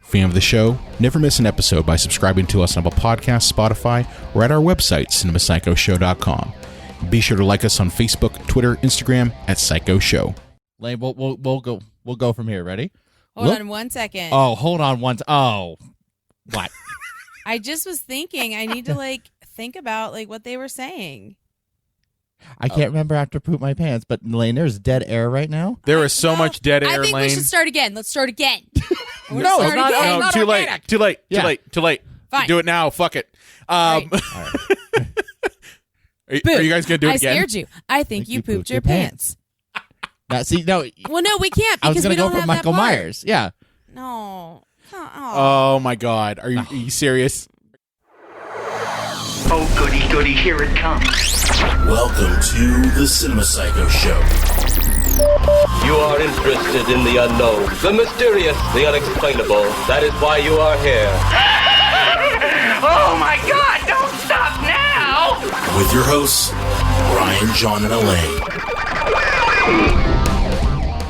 Fan of the show? Never miss an episode by subscribing to us on Apple Podcasts, Spotify, or at our website, cinemapsychoshow.com. Be sure to like us on Facebook, Twitter, Instagram at Psycho Show. Lane, we'll go from here. Ready? Hold on 1 second. Oh, hold on what? I just was thinking I need to think about what they were saying. I can't remember after poop my pants, but Lane, there's dead air right now. There is so much dead air, I think Lane. we should start again. Let's start again. No, it's not. Again. No, too late. Fine. Do it now. Fuck it. All right. Are you guys going to do it again? I scared you. I think you pooped your pants. Now, see, no. Well, no, we can't I was because going we to go don't for have Michael that part. Myers. Yeah. No. Oh my God. Are you serious? Oh, goody, goody, here it comes. Welcome to the Cinema Psycho Show. You are interested in the unknown, the mysterious, the unexplainable. That is why you are here. Oh my God, don't stop now! With your hosts, Brian, John, and Elaine.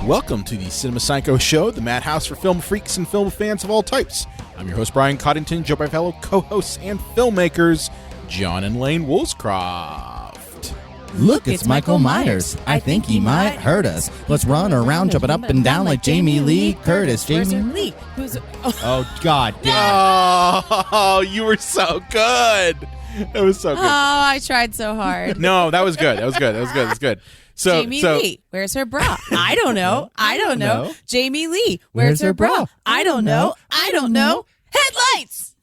Welcome to the Cinema Psycho Show, the madhouse for film freaks and film fans of all types. I'm your host, Brian Coddington, joined by my fellow co-hosts and filmmakers, John and Lane Woolscroft. Look, it's Michael Myers. I think he might hurt us. Let's run around, jumping up and down like Jamie Lee Curtis. Where's Jamie Lee? Who's? Oh, God damn. Oh, you were so good. That was so good. Oh, I tried so hard. No, that was good. That was good. So, Jamie Lee, where's her bra? I don't know. I don't know. Jamie Lee, where's her bra? I don't know. I don't know. Headlights.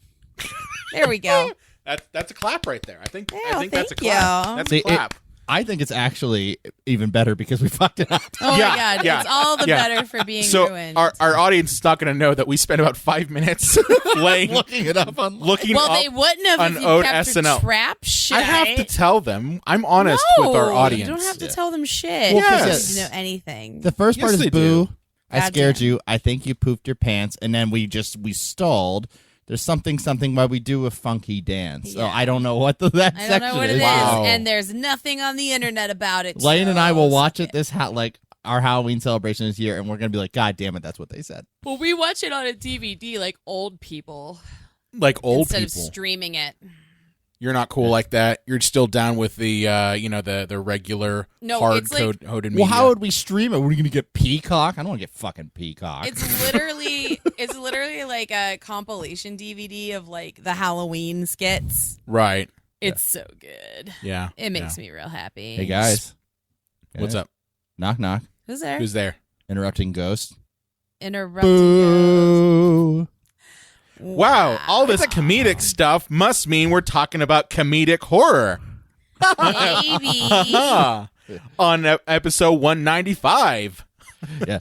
There we go. That's a clap right there. I think thank that's a you. clap. That's a clap. I think it's actually even better because we fucked it up. Oh my Yeah, God, yeah, it's all the yeah. better for being So ruined. our audience is not going to know that we spent about 5 minutes Looking it up on. looking well, up they wouldn't have on if you ode kept SNL. your trap shit. I have to tell them. I'm honest No, with our audience. You don't have to tell them shit. Well, 'cause You yes. don't need to know anything. The first part Yes, is they boo. do. I scared Goddamn. you. I think you pooped your pants, and then we stalled. There's something while we do a funky dance. So Yeah. I don't know what that I section don't know what it is, Wow. and there's nothing on the internet about it. Lane and I will watch it this. our Halloween celebration this year, and we're gonna be like, God damn it, that's what they said. Well, we watch it on a DVD like old people Like old instead people. of streaming it. You're not cool like that. You're still down with the the regular No, hard it's like- coded Well, media. how would we stream it? We're gonna get Peacock? I don't want to get fucking Peacock. It's literally like a compilation DVD of like the Halloween skits. Right. It's so good. Yeah. It makes me real happy. Hey guys, What's up? Knock knock. Who's there? Who's there? Interrupting ghost. Interrupting. Boo. Wow, all this comedic stuff must mean we're talking about comedic horror. Baby. On episode 195. Yeah.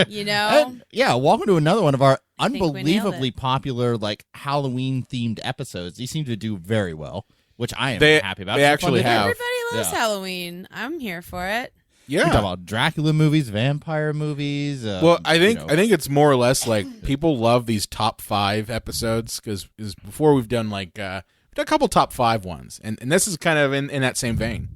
You know? And, yeah, welcome to another one of our I think we nailed unbelievably it. popular Halloween themed episodes. These seem to do very well, which I am They- happy about. they It's actually fun to do. have. Everybody loves Yeah. Halloween. I'm here for it. We talk Yeah. about Dracula movies, vampire movies. Well, I think it's more or less like people love these top 5 episodes because before we've done we've done a couple top 5 ones, and this is kind of in that same vein,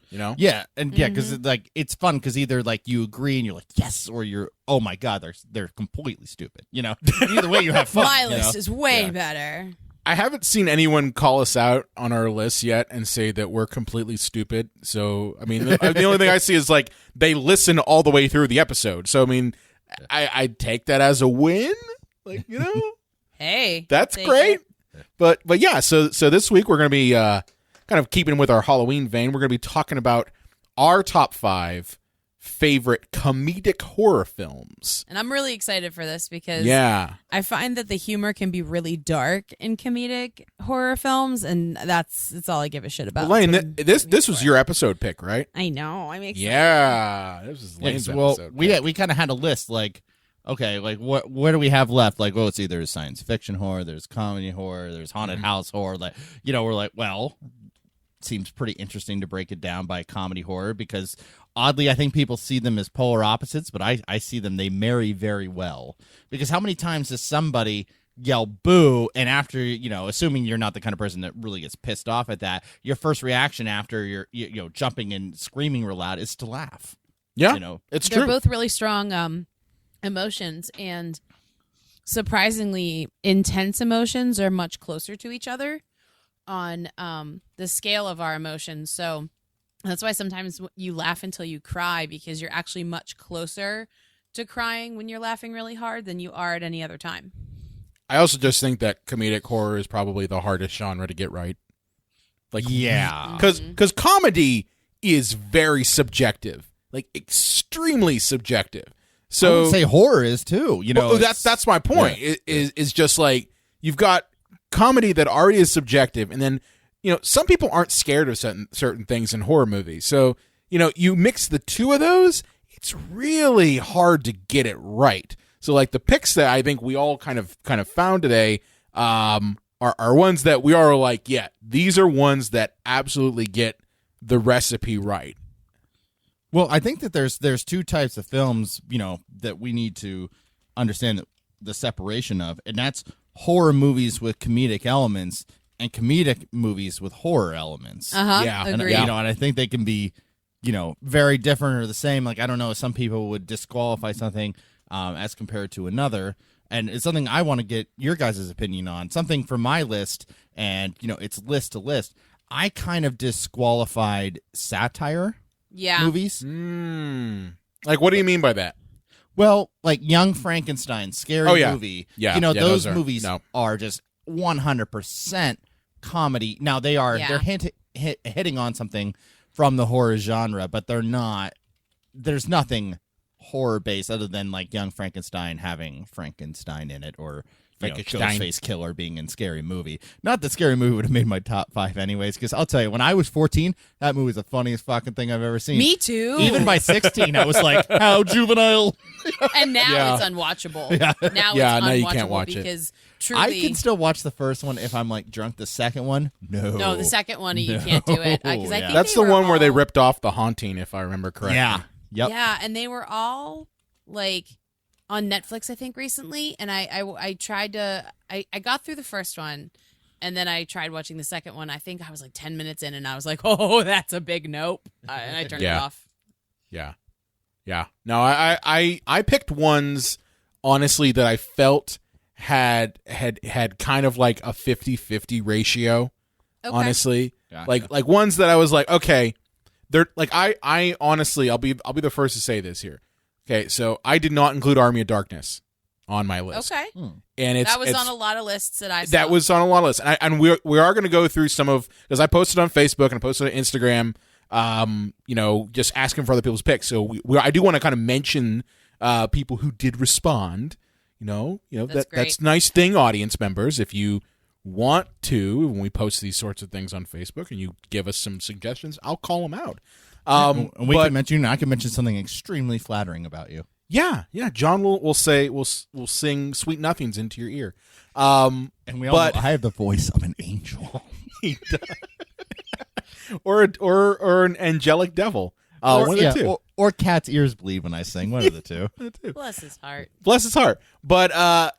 you know? yeah, and because it's fun because either you agree and you're like yes, or you're oh my god, they're completely stupid. You know, either way you have fun. My you list know? is way Yeah. better. I haven't seen anyone call us out on our list yet and say that we're completely stupid. So, I mean, the only thing I see is they listen all the way through the episode. So, I mean, I take that as a win. Hey. That's take great. it. But yeah, so this week we're going to be kind of keeping with our Halloween vein. We're going to be talking about our top 5 favorite comedic horror films. And I'm really excited for this because Yeah. I find that the humor can be really dark in comedic horror films, and that's all I give a shit about. Lane, It's when- this was your episode pick, right? I know. I'm excited. Yeah. This was Lane's Well, episode. we kind of had a list okay, what do we have left? It's either science fiction horror, there's comedy horror, there's haunted house horror. We're like, well, seems pretty interesting to break it down by comedy horror because oddly I think people see them as polar opposites, but I see them, they marry very well. Because how many times does somebody yell boo and after, assuming you're not the kind of person that really gets pissed off at that, your first reaction after you're jumping and screaming real loud is to laugh. Yeah, it's They're true. both really strong emotions, and surprisingly intense emotions are much closer to each other on the scale of our emotions. So that's why sometimes you laugh until you cry, because you're actually much closer to crying when you're laughing really hard than you are at any other time. I also just think that comedic horror is probably the hardest genre to get right. Like, Yeah. because comedy is very subjective, like extremely subjective. So I would say horror is too. You know, well, that's my point. Yeah. Is just like you've got comedy that already is subjective, and then some people aren't scared of certain things in horror movies. So you mix the two of those, it's really hard to get it right. So like the picks that I think we all kind of found today are ones that we are like, yeah, these are ones that absolutely get the recipe right. Well, I think that there's two types of films, that we need to understand the separation of, and that's horror movies with comedic elements and comedic movies with horror elements. Yeah. And, Agreed. and I think they can be, very different or the same. Like, I don't know, some people would disqualify something as compared to another. And it's something I want to get your guys' opinion on. Something from my list, and, it's list to list. I kind of disqualified satire movies. Like, what do you mean by that? Well, like Young Frankenstein, scary movie. Yeah. Those movies are just 100% comedy. Now they're hitting on something from the horror genre, but they're not. There's nothing horror based other than like Young Frankenstein having Frankenstein in it, or Ghostface Killer being in Scary Movie. Not that Scary Movie would have made my top 5 anyways, because I'll tell you, when I was 14, that movie was the funniest fucking thing I've ever seen. Me too. Even by 16, I was like, how juvenile. And now it's unwatchable. Now it's now unwatchable you can't watch it. because truly, I can still watch the first one if I'm like drunk. The second one, no. the second one you can't do it because I think That's they the were one where they all- ripped off The Haunting, if I remember correctly. Yeah. Yep. Yeah, and they were all like on Netflix, I think, recently. And I tried to I got through the first one, and then I tried watching the second one. I think I was like 10 minutes in, and I was like, oh, that's a big nope, and I turned it off. Yeah. No, I picked ones, honestly, that I felt had kind of like a 50-50 ratio. Okay. Honestly, Gotcha. like ones that I was like, okay, they're like I honestly, I'll be the first to say this here. Okay, so I did not include Army of Darkness on my list. Okay. And That was on a lot of lists that I saw. That was on a lot of lists, and we are going to go through some of, because I posted on Facebook and I posted on Instagram, just asking for other people's picks. So I do want to kind of mention people who did respond. That's nice thing, audience members. If you want to, when we post these sorts of things on Facebook and you give us some suggestions, I'll call them out. And I can mention something extremely flattering about you. Yeah. John will sing sweet nothings into your ear. And we all know I have the voice of an angel. He does. or an angelic devil. One of the two. Or cat's ears bleed when I sing. One of the two. Bless his heart. Bless his heart. But I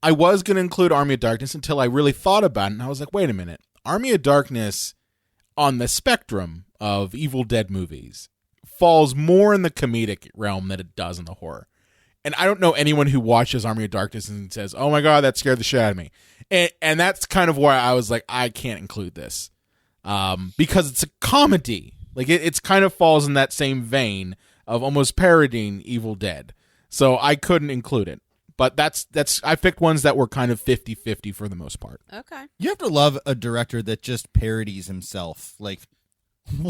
was going to include Army of Darkness until I really thought about it, and I was like, wait a minute. Army of Darkness, on the spectrum of Evil Dead movies, falls more in the comedic realm than it does in the horror. And I don't know anyone who watches Army of Darkness and says, oh my God, that scared the shit out of me. And that's kind of why I was like, I can't include this. Because it's a comedy. Like it's kind of falls in that same vein of almost parodying Evil Dead. So I couldn't include it. But that's I picked ones that were kind of 50-50 for the most part. Okay. You have to love a director that just parodies himself. Like,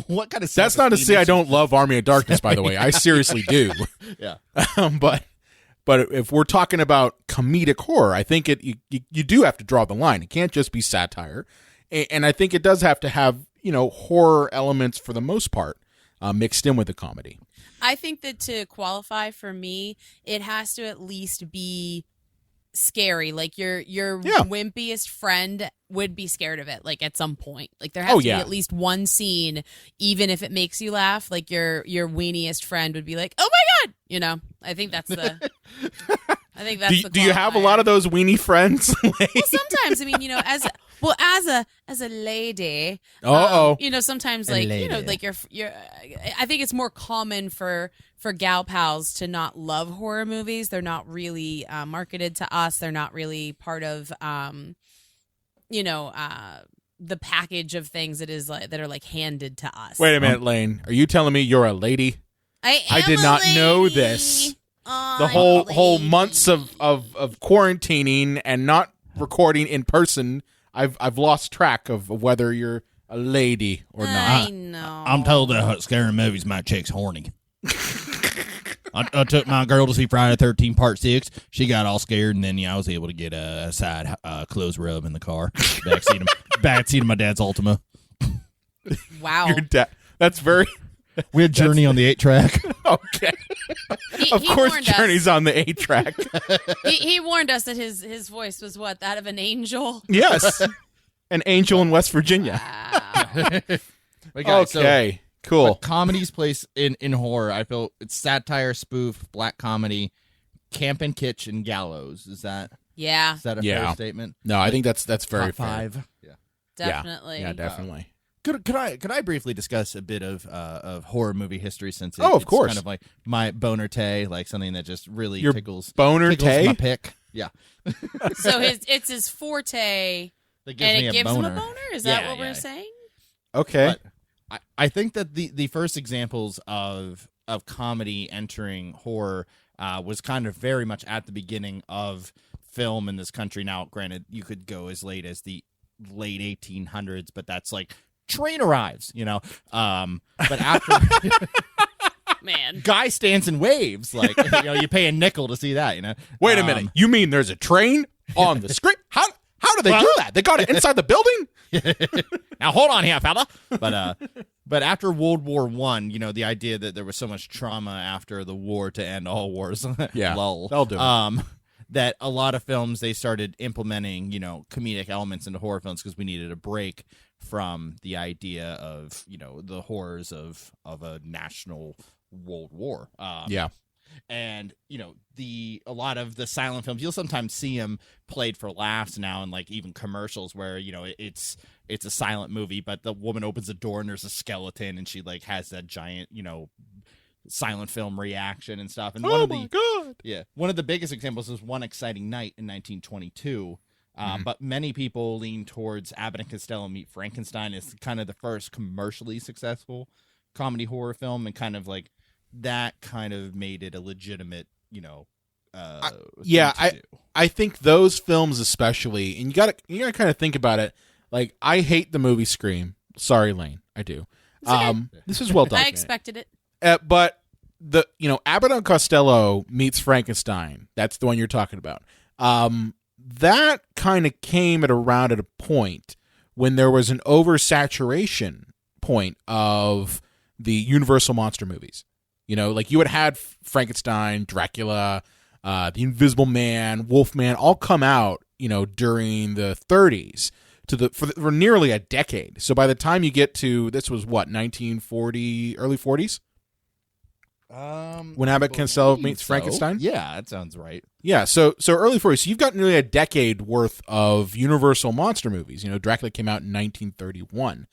what kind of That's not to say I don't love Army of Darkness, by the way. I seriously do. Yeah. But if we're talking about comedic horror, I think you do have to draw the line. It can't just be satire. And I think it does have to have, horror elements for the most part mixed in with the comedy. I think that to qualify for me, it has to at least be scary. Like your wimpiest friend would be scared of it, like at some point. Like there has to be at least one scene, even if it makes you laugh, like your weeniest friend would be like, oh my God, I think that's the I think that's the do you have a lot of those weenie friends? Well, sometimes, I mean, as a lady, sometimes like like you're. I think it's more common for gal pals to not love horror movies. They're not really marketed to us. They're not really part of, the package of things that is like that are like handed to us. Wait a minute, Lane. Are you telling me you're a lady? I did not know this. The whole months of quarantining and not recording in person, I've lost track of whether you're a lady or not. I know. I'm told that scary movies my chick's horny. I took my girl to see Friday 13 Part 6. She got all scared, and then I was able to get a side clothes rub in the car. Backseat of my dad's Ultima. Wow. Your dad. That's very... We had Journey on the 8-track. Okay. Of course, Journey's on the 8-track. He warned us that his voice was what? That of an angel? Yes. An angel in West Virginia. Wow. Okay. Cool. Comedy's place in horror, I feel it's satire, spoof, black comedy, camp and kitsch, and gallows. Is that a fair statement? No, I think that's very Top fair. 5. Yeah. Definitely. Yeah, definitely. Could I briefly discuss a bit of horror movie history since of course. It's kind of like my boner tay, like something that just really Your tickles boner tay? my pick. Yeah. So it's his forte, That gives and me it gives a him boner. a boner? Is that what we're saying? Okay. But I think that the first examples of comedy entering horror was kind of very much at the beginning of film in this country. Now, granted, you could go as late as the late 1800s, but that's like train arrives, but after Man, guy stands and waves, like you pay a nickel to see that, Wait a minute. You mean there's a train on the script? How do they do that? They got it inside the building? Now hold on here, fella. But after World War I, the idea that there was so much trauma after the war to end all wars, Yeah, lull, they'll do it. that a lot of films, they started implementing, comedic elements into horror films because we needed a break from the idea of, the horrors of a national world war. And, a lot of the silent films, you'll sometimes see them played for laughs now in like even commercials where, it's a silent movie, but the woman opens the door and there's a skeleton and she like has that giant, silent film reaction and stuff. And God. Yeah. One of the biggest examples was One Exciting Night in 1922. But many people lean towards Abbott and Costello Meet Frankenstein as kind of the first commercially successful comedy horror film, and kind of like that kind of made it a legitimate, I think those films especially, and you gotta kind of think about it. Like, I hate the movie Scream. Sorry, Lane, I do. This is well done. I expected it. But Abbott and Costello Meets Frankenstein. That's the one you're talking about. That kind of came at a point when there was an oversaturation point of the Universal monster movies. Like you had Frankenstein, Dracula, the Invisible Man, Wolfman, all come out, during the 30s for nearly a decade. So by the time you get to, this was what, 1940, early 40s? When Abbott and Costello Meets Frankenstein? Yeah, that sounds right. Yeah, so early 40s. So you've got nearly a decade worth of Universal monster movies. Dracula came out in 1931.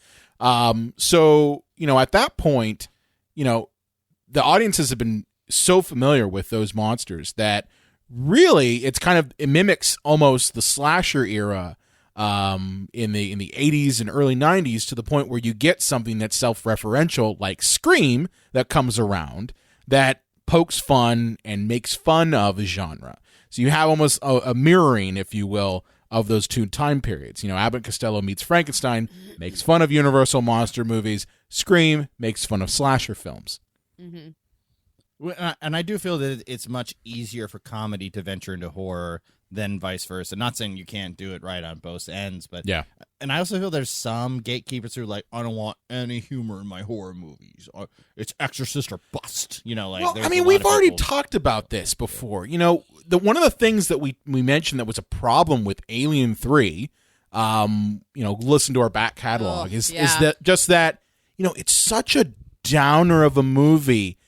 So, at that point, the audiences have been so familiar with those monsters that really it mimics almost the slasher era in the 80s and early 90s, to the point where you get something that's self-referential like Scream that comes around that pokes fun and makes fun of a genre. So you have almost a mirroring, if you will, of those two time periods. Abbott and Costello Meets Frankenstein makes fun of Universal monster movies. Scream makes fun of slasher films. Mm-hmm. And I do feel that it's much easier for comedy to venture into horror than vice versa. Not saying you can't do it right on both ends, but yeah. And I also feel there's some gatekeepers who are like, I don't want any humor in my horror movies. It's Exorcist or bust. We've already talked about this before. One of the things that we mentioned that was a problem with Alien 3, listen to our back catalog, is that it's such a downer of a movie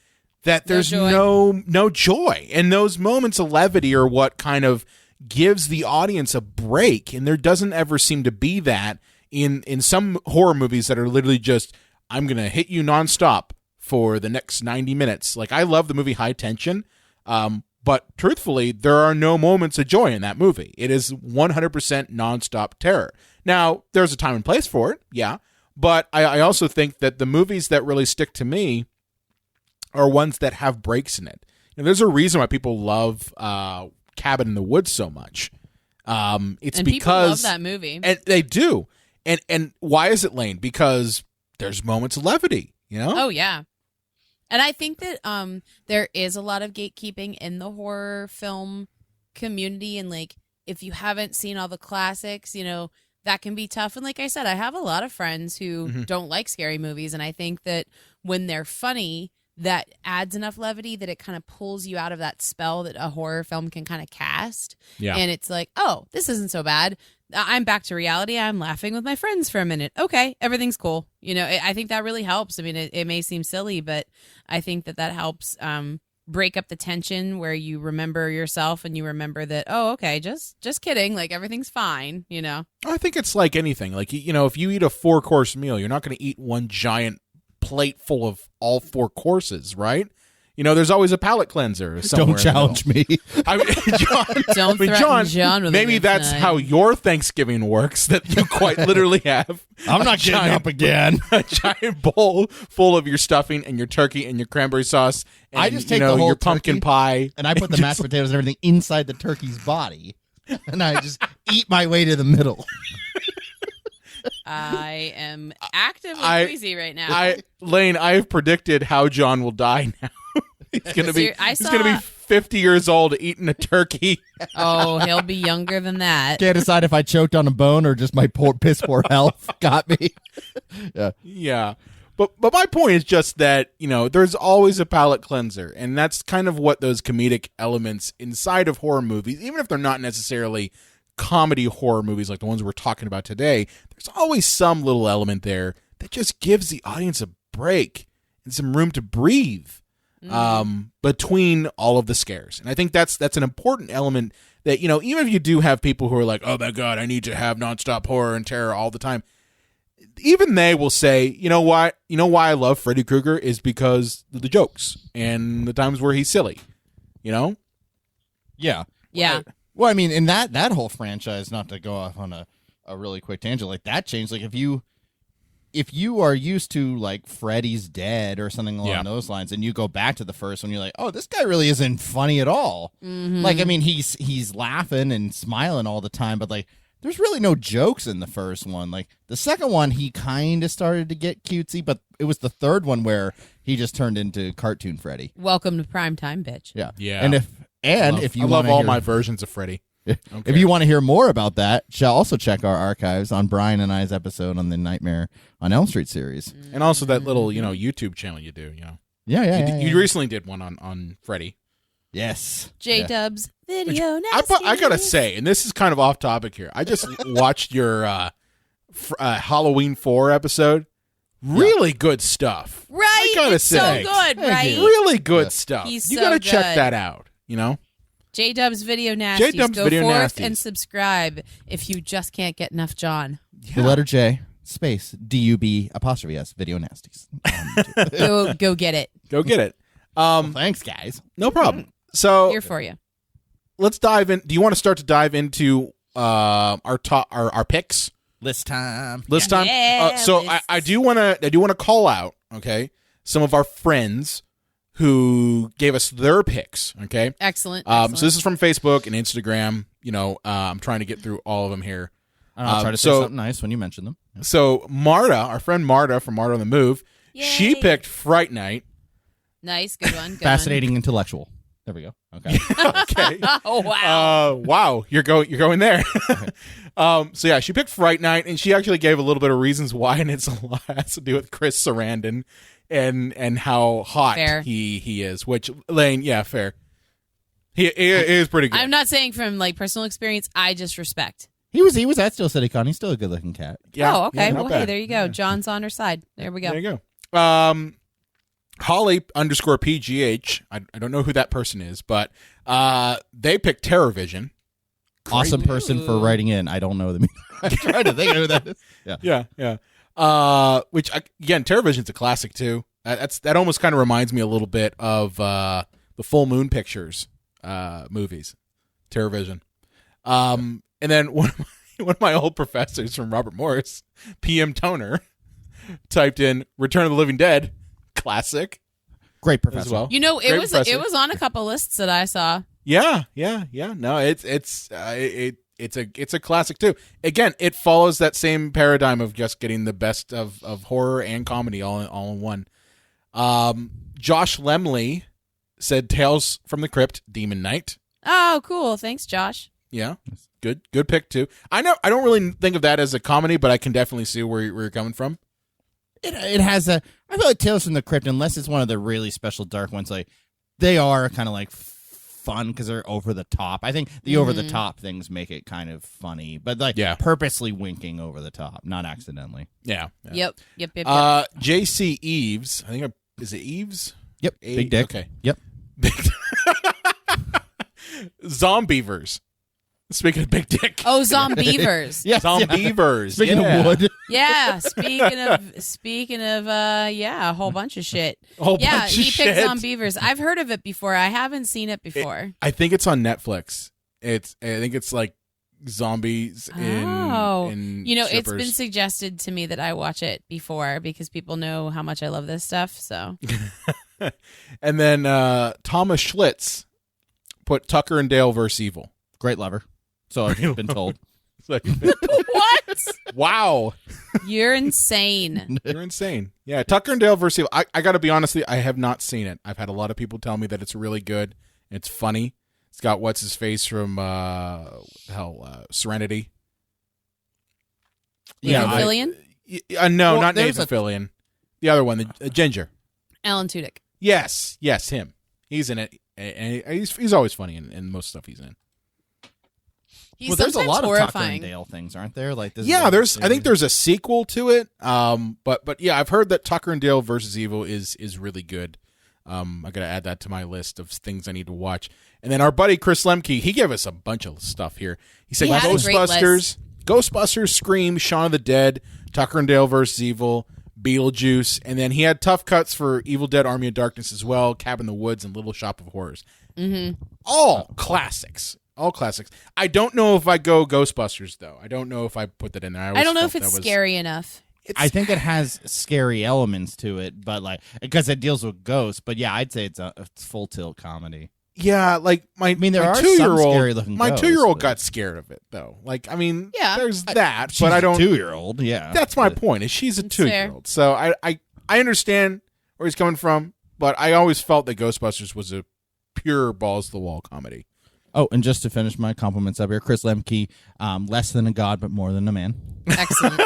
that there's joy. no joy. And those moments of levity are what kind of gives the audience a break. And there doesn't ever seem to be that in some horror movies that are literally just, I'm going to hit you nonstop for the next 90 minutes. Like, I love the movie High Tension, but truthfully, there are no moments of joy in that movie. It is 100% nonstop terror. Now, there's a time and place for it, yeah, but I also think that the movies that really stick to me are ones that have breaks in it. You know, there's a reason why people love Cabin in the Woods so much. It's and because people love that movie. And they do. And why is it, Lane? Because there's moments of levity, you know? Oh, yeah. And I think that there is a lot of gatekeeping in the horror film community. And, like, if you haven't seen all the classics, you know, that can be tough. And like I said, I have a lot of friends who don't like scary movies. And I think that when they're funny, that adds enough levity that it kind of pulls you out of that spell that a horror film can kind of cast. Yeah. And it's like, oh, this isn't so bad. I'm back to reality. I'm laughing with my friends for a minute. Okay, everything's cool. You know, I think that really helps. I mean, it may seem silly, but I think that helps break up the tension where you remember yourself and you remember that, oh, okay, just kidding. Like, everything's fine, you know? I think it's like anything. Like, you know, if you eat a 4-course meal, you're not going to eat one giant plate full of all 4 courses, right? You know, there's always a palate cleanser somewhere. Don't challenge me. I mean, John, Don't threaten John with maybe it that's tonight. how your Thanksgiving works, that you quite literally have I'm not getting up again. a giant bowl full of your stuffing and your turkey and your cranberry sauce and, I just take you know, the whole your pumpkin turkey pie. And I put the mashed potatoes and everything inside the turkey's body. And I just eat my way to the middle. I am actively crazy right now. Lane, I have predicted how John will die now. He's gonna be 50 years old eating a turkey. Oh, he'll be younger than that. Can't decide if I choked on a bone or just my piss poor health got me. Yeah. But my point is just that, you know, there's always a palate cleanser, and that's kind of what those comedic elements inside of horror movies, even if they're not necessarily comedy horror movies like the ones we're talking about today, there's always some little element there that just gives the audience a break and some room to breathe between all of the scares. And I think that's an important element that, you know, even if you do have people who are like, oh my God, I need to have nonstop horror and terror all the time, even they will say, you know why I love Freddy Krueger is because of the jokes and the times where he's silly, you know? Yeah. Yeah. Well, I mean, in that whole franchise, not to go off on a really quick tangent, like that changed. Like if you are used to like Freddy's Dead or something along those lines, and you go back to the first one, you're like, oh, this guy really isn't funny at all. Mm-hmm. Like, I mean, he's laughing and smiling all the time, but like, there's really no jokes in the first one. Like the second one, he kind of started to get cutesy, but it was the third one where he just turned into cartoon Freddy. Welcome to prime time, bitch. Yeah, Yeah. And if you I love wanna all hear- my versions of Freddy. If you want to hear more about that, shall also check our archives on Brian and I's episode on the Nightmare on Elm Street series. And also that little, you know, YouTube channel you do, you know. Yeah. You recently did one on Freddy. Yes. J-Dub's video nasty. I gotta say, and this is kind of off topic here, I just watched your Halloween 4 episode. Really good stuff. Right? I gotta It's say. so good, Thank right? you. Really good stuff. He's You so gotta check good. that out, you know? J-Dub's video nasties. J-Dub's Go Video forth Nasties. and subscribe if you just can't get enough John. The letter J, space, DUB''S, video nasties. Go get it. Go get it. Thanks, guys. No problem. So Here for you. let's dive in. Do you want to start to dive into our picks? List time. List time. Yeah, So lists. I do want to call out, okay, some of our friends who gave us their picks, okay. Excellent. So this is from Facebook and Instagram. You know, I'm trying to get through all of them here. I'll try to say something nice when you mention them. So Marta, our friend Marta from Marta on the Move, she Yay. picked Fright Night. Nice. Good one. Good Fascinating intellectual. There we go. Okay. Okay. One. Oh, wow. Wow, you're going there. So yeah, she picked Fright Night, and she actually gave a little bit of reasons why, and it's a lot has to do with Chris Sarandon and how hot Fair. he is. Which Lane, yeah, fair. He is pretty good. I'm not saying from like personal experience. I just respect. He was at Steel City Con. He's still a good looking cat. Yeah, Oh, okay. yeah, not Well, hey, bad. there you go. John's on her side. There we go. There you go. Holly_PGH. I don't know who that person is, but they picked TerrorVision. Awesome person for writing in. I don't know them. I'm trying to think of who that is. Yeah. Which again, TerrorVision's a classic too. That almost kind of reminds me a little bit of the Full Moon Pictures movies. TerrorVision. And then one of my old professors from Robert Morris, PM Toner, typed in "Return of the Living Dead," classic. Great professor. As well. You know, Great it professor. was on a couple lists that I saw. Yeah. No, it's a classic too. Again, it follows that same paradigm of just getting the best of horror and comedy all in one. Josh Lemley said Tales from the Crypt, Demon Knight. Oh, cool. Thanks, Josh. Yeah, good pick too. I don't really think of that as a comedy, but I can definitely see where you're coming from. It has a. I feel like Tales from the Crypt, unless it's one of the really special dark ones, like they are kind of like fun because they're over the top. I think the over the top things make it kind of funny, but like purposely winking over the top, not accidentally. Yeah. Yep. JC Eaves. I think is it Eaves? Yep. Big dick. Okay. Yep. Zombievers. Speaking of big dick. Oh, Zombievers. Yes, Zombievers. Speaking of wood. Yeah, speaking of a whole bunch of shit. He Picked shit. Zombievers. I've heard of it before. I haven't seen it before. I think it's on Netflix. I think it's like zombies in you know, strippers. it's been suggested to me that I watch it before because people know how much I love this stuff. So, and then Thomas Shlitz put Tucker and Dale vs. Evil. Great lover. So I've been told. what? Wow. You're insane. You're insane. Yeah, Tucker and Dale vs. Evil. I got to be honest with you, I have not seen it. I've had a lot of people tell me that it's really good. It's funny. It's got what's his face from Serenity. Nathan Fillion? No, Well, not there's Nathan Fillion. The other one, the Ginger. Alan Tudyk. Yes, him. He's in it, and he's always funny in most stuff he's in. He's There's a sometimes lot of Tucker horrifying. and Dale things, aren't there? Like this. Yeah, I think there's a sequel to it. But yeah, I've heard that Tucker and Dale versus Evil is really good. I gotta add that to my list of things I need to watch. And then our buddy Chris Lemke, he gave us a bunch of stuff here. He said He had a great list. Ghostbusters, Scream, Shaun of the Dead, Tucker and Dale versus Evil, Beetlejuice, and then he had tough cuts for Evil Dead: Army of Darkness as well, Cabin in the Woods, and Little Shop of Horrors. Mm-hmm. All classics. All classics. I don't know if I go Ghostbusters though. I don't know if I put that in there. I don't know if it's scary enough. I think it has scary elements to it, but like because it deals with ghosts. But yeah, I'd say it's full tilt comedy. Yeah, like my there are some 2-year-old. scary looking My ghosts, 2-year-old but- got scared of it though. Like Yeah. there's that, She's but I don't. 2-year-old. Yeah, That's my point. Is she's a It's 2-year-old, so I understand where he's coming from, but I always felt that Ghostbusters was a pure balls to the wall comedy. Oh, and just to finish my compliments up here, Chris Lemke, less than a god, but more than a man. Excellent.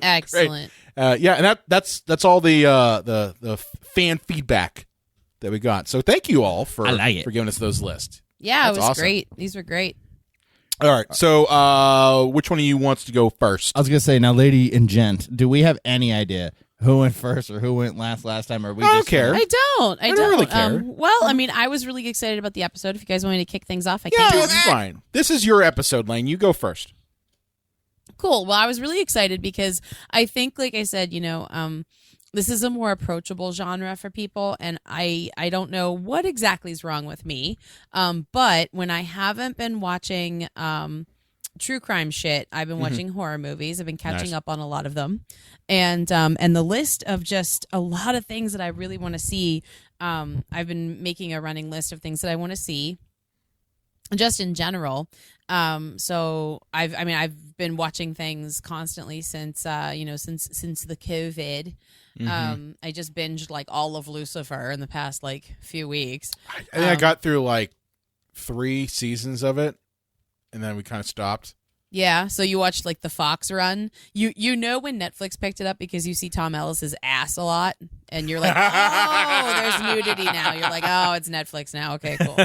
Excellent. Yeah, and that's all the fan feedback that we got. So thank you all for I like it. for giving us those lists. Yeah, That's it was awesome. great. These were great. All right, so which one of you wants to go first? I was gonna say now, lady and gent, do we have any idea who went first or who went last time? Or we I don't just care. I don't really care. Well, I mean, I was really excited about the episode. If you guys want me to kick things off, I Yeah, can. that's fine. This is your episode, Lane. You go first. Cool. Well, I was really excited because I think, like I said, this is a more approachable genre for people, and I don't know what exactly is wrong with me, but when I haven't been watching true crime shit, I've been watching horror movies. I've been catching up on a lot of them, and the list of just a lot of things that I really want to see. I've been making a running list of things that I want to see, just in general. So I've been watching things constantly since since the COVID. I just binged like all of Lucifer in the past like few weeks. I think I got through like 3 seasons of it, and then we kind of stopped. Yeah, so you watched like the Fox run. You know when Netflix picked it up because you see Tom Ellis's ass a lot, and you're like, oh, there's nudity now. You're like, oh, it's Netflix now. Okay, cool.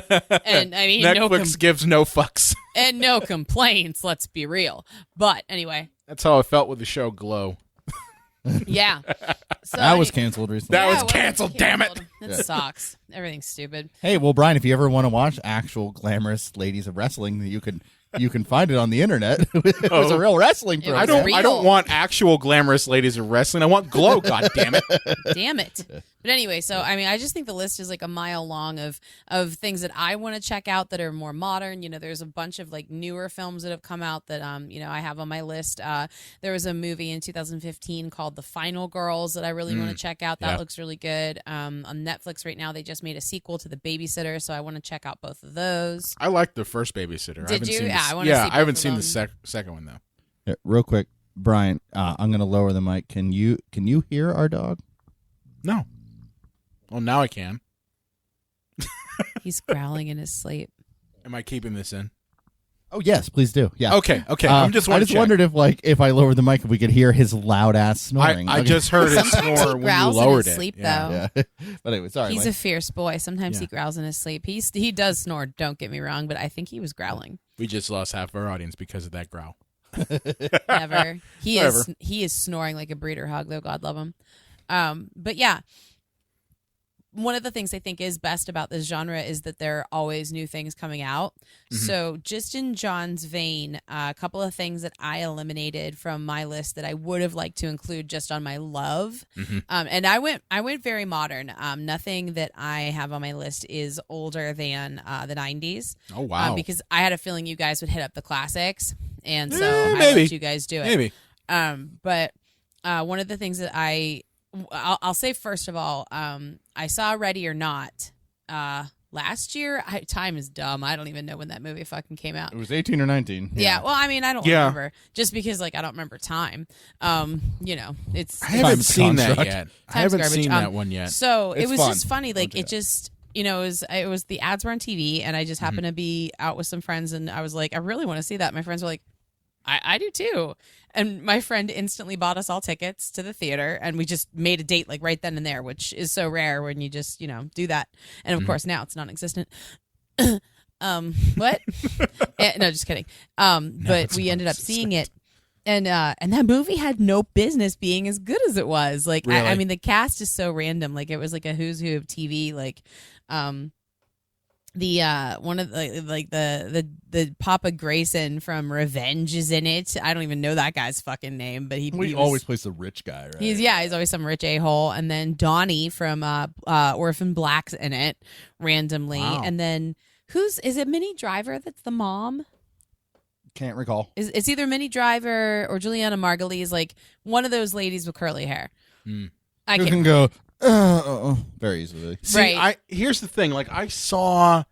And I mean, Netflix gives no fucks. and no complaints. Let's be real. But anyway, That's how I felt with the show Glow. Yeah. So That was canceled recently. That was well, canceled, damn it. It sucks. Everything's stupid. Hey, well, Brian, if you ever want to watch actual glamorous ladies of wrestling, you can find it on the internet. It was a real wrestling program. was I don't want actual glamorous ladies of wrestling. I want glow, God damn it. Damn it. But anyway, so I mean, I just think the list is like a mile long of things that I want to check out that are more modern. You know, there's a bunch of like newer films that have come out that I have on my list. There was a movie in 2015 called The Final Girls that I really want to check out. That looks really good. On Netflix right now, they just made a sequel to The Babysitter, so I want to check out both of those. I like the first Babysitter. Did you? Seen I want to see both I haven't of seen them. the second one though. Yeah, real quick, Brian, I'm going to lower the mic. Can you hear our dog? No. Well, now I can. He's growling in his sleep. Am I keeping this in? Oh yes, please do. Yeah. Okay. I just I just wondered if I lowered the mic, if we could hear his loud ass snoring. I just heard it Sometimes snore he when you growls in lowered his it. sleep, Yeah. though. Yeah. But anyway, sorry. He's Mike. a fierce boy. Sometimes he Yeah. growls in his sleep. He does snore. Don't get me wrong, but I think he was growling. We just lost half our audience because of that growl. Never. He Whatever. is snoring like a breeder hog, though. God love him. But yeah, one of the things I think is best about this genre is that there are always new things coming out. So just in John's vein, a couple of things that I eliminated from my list that I would have liked to include just on my love. And I went very modern. Nothing that I have on my list is older than the 90s. Oh wow. Because I had a feeling you guys would hit up the classics. And so I maybe. let you guys do it. Maybe. But one of the things that I'll say first of all, I saw Ready or Not last year. Time is dumb. I don't even know when that movie fucking came out. It was 18 or 19. Yeah, well, I mean, I don't Yeah. remember just because like I don't remember time. It's I haven't Time seen that construct. yet. I Time's haven't garbage. seen that one yet. So it It's was fun. just funny. Like do it that. just, it was the ads were on TV, and I just happened to be out with some friends, and I was like, I really want to see that. My friends were like, I do too. And my friend instantly bought us all tickets to the theater, and we just made a date like right then and there, which is so rare when you just, do that. And of course now it's non-existent. What? No, just kidding. But we ended up seeing it. And that movie had no business being as good as it was. Like, I Really? mean, the cast is so random. Like, it was like a who's who of TV. Like, one of the Papa Grayson from Revenge is in it. I don't even know that guy's fucking name, but he was, always plays the rich guy, right? he's always some rich a-hole. And then Donnie from Orphan Black's in it randomly. Wow. And then is it Minnie Driver that's the mom? Can't recall. It's either Minnie Driver or Juliana Margulies, like one of those ladies with curly hair. I You can't can go very easily. See, Right. here's the thing. Like, I saw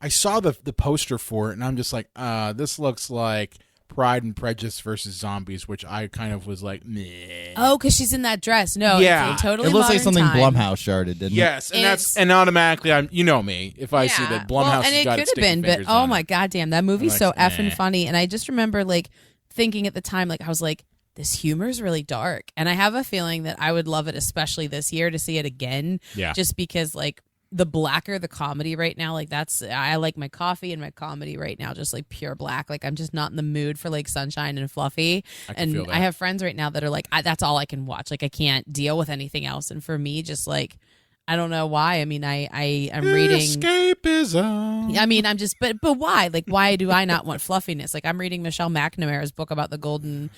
the poster for it, and I'm just like, this looks like Pride and Prejudice versus Zombies, which I kind of was like, meh. Oh, because she's in that dress. No, Yeah. it's a totally It looks like modern something time. Blumhouse started, didn't Yes, and It's- and automatically, you know me. If I see Yeah. that Well, Blumhouse and has it got could its have been, sticky but fingers oh on my it. goddamn, that movie's I'm so like, effing nah. funny. And I just remember like thinking at the time, like I was like, this humor is really dark, and I have a feeling that I would love it, especially this year, to see it again. Yeah. Just because like the blacker the comedy right now, like I like my coffee and my comedy right now, just like pure black. Like I'm just not in the mood for like sunshine and fluffy. I can feel And that. I have friends right now that are like, that's all I can watch. Like I can't deal with anything else. And for me, just like, I don't know why. I mean, I'm reading. Escapism. I mean, I'm just, but why? Like, why do I not want fluffiness? Like, I'm reading Michelle McNamara's book about the Golden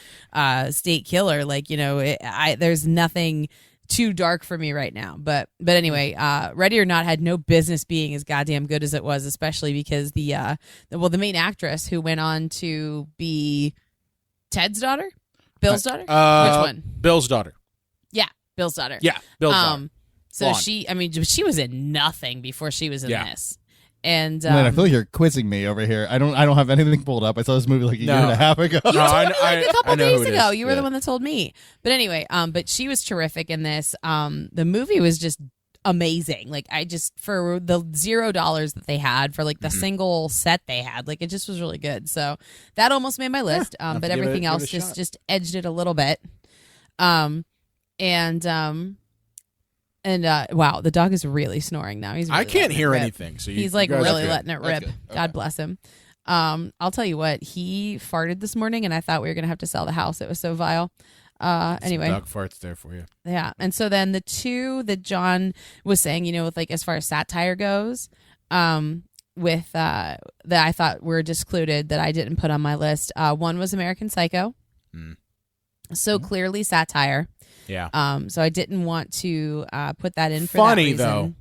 State Killer. Like, there's nothing too dark for me right now. But anyway, Ready or Not had no business being as goddamn good as it was, especially because the main actress who went on to be Ted's daughter, Bill's daughter, which one? Bill's daughter. Yeah, Bill's daughter. Yeah, Bill's daughter. So Blonde. she was in nothing before she was in Yeah. this. And Man, I feel like you're quizzing me over here. I don't have anything pulled up. I saw this movie like a year and a half ago. You No, told I- me like a I couple know who days it ago. is. You were Yeah. the one that told me. But anyway, but she was terrific in this. The movie was just amazing. Like for the $0 that they had for like the single set they had, like it just was really good. So that almost made my list. have But to give everything it a else shot. just edged it a little bit. Wow, the dog is really snoring now. He's really I can't letting it hear rip. anything. So He's you like guys are really good. letting it That's rip. good. Okay. God bless him. I'll tell you what, he farted this morning, and I thought we were gonna have to sell the house. It was so vile. Anyway, Dog farts there for you. yeah. And so then the two that John was saying, with like as far as satire goes, with that I thought were discluded that I didn't put on my list. One was American Psycho. So clearly satire. Yeah. So I didn't want to put that in for Funny, that reason. though.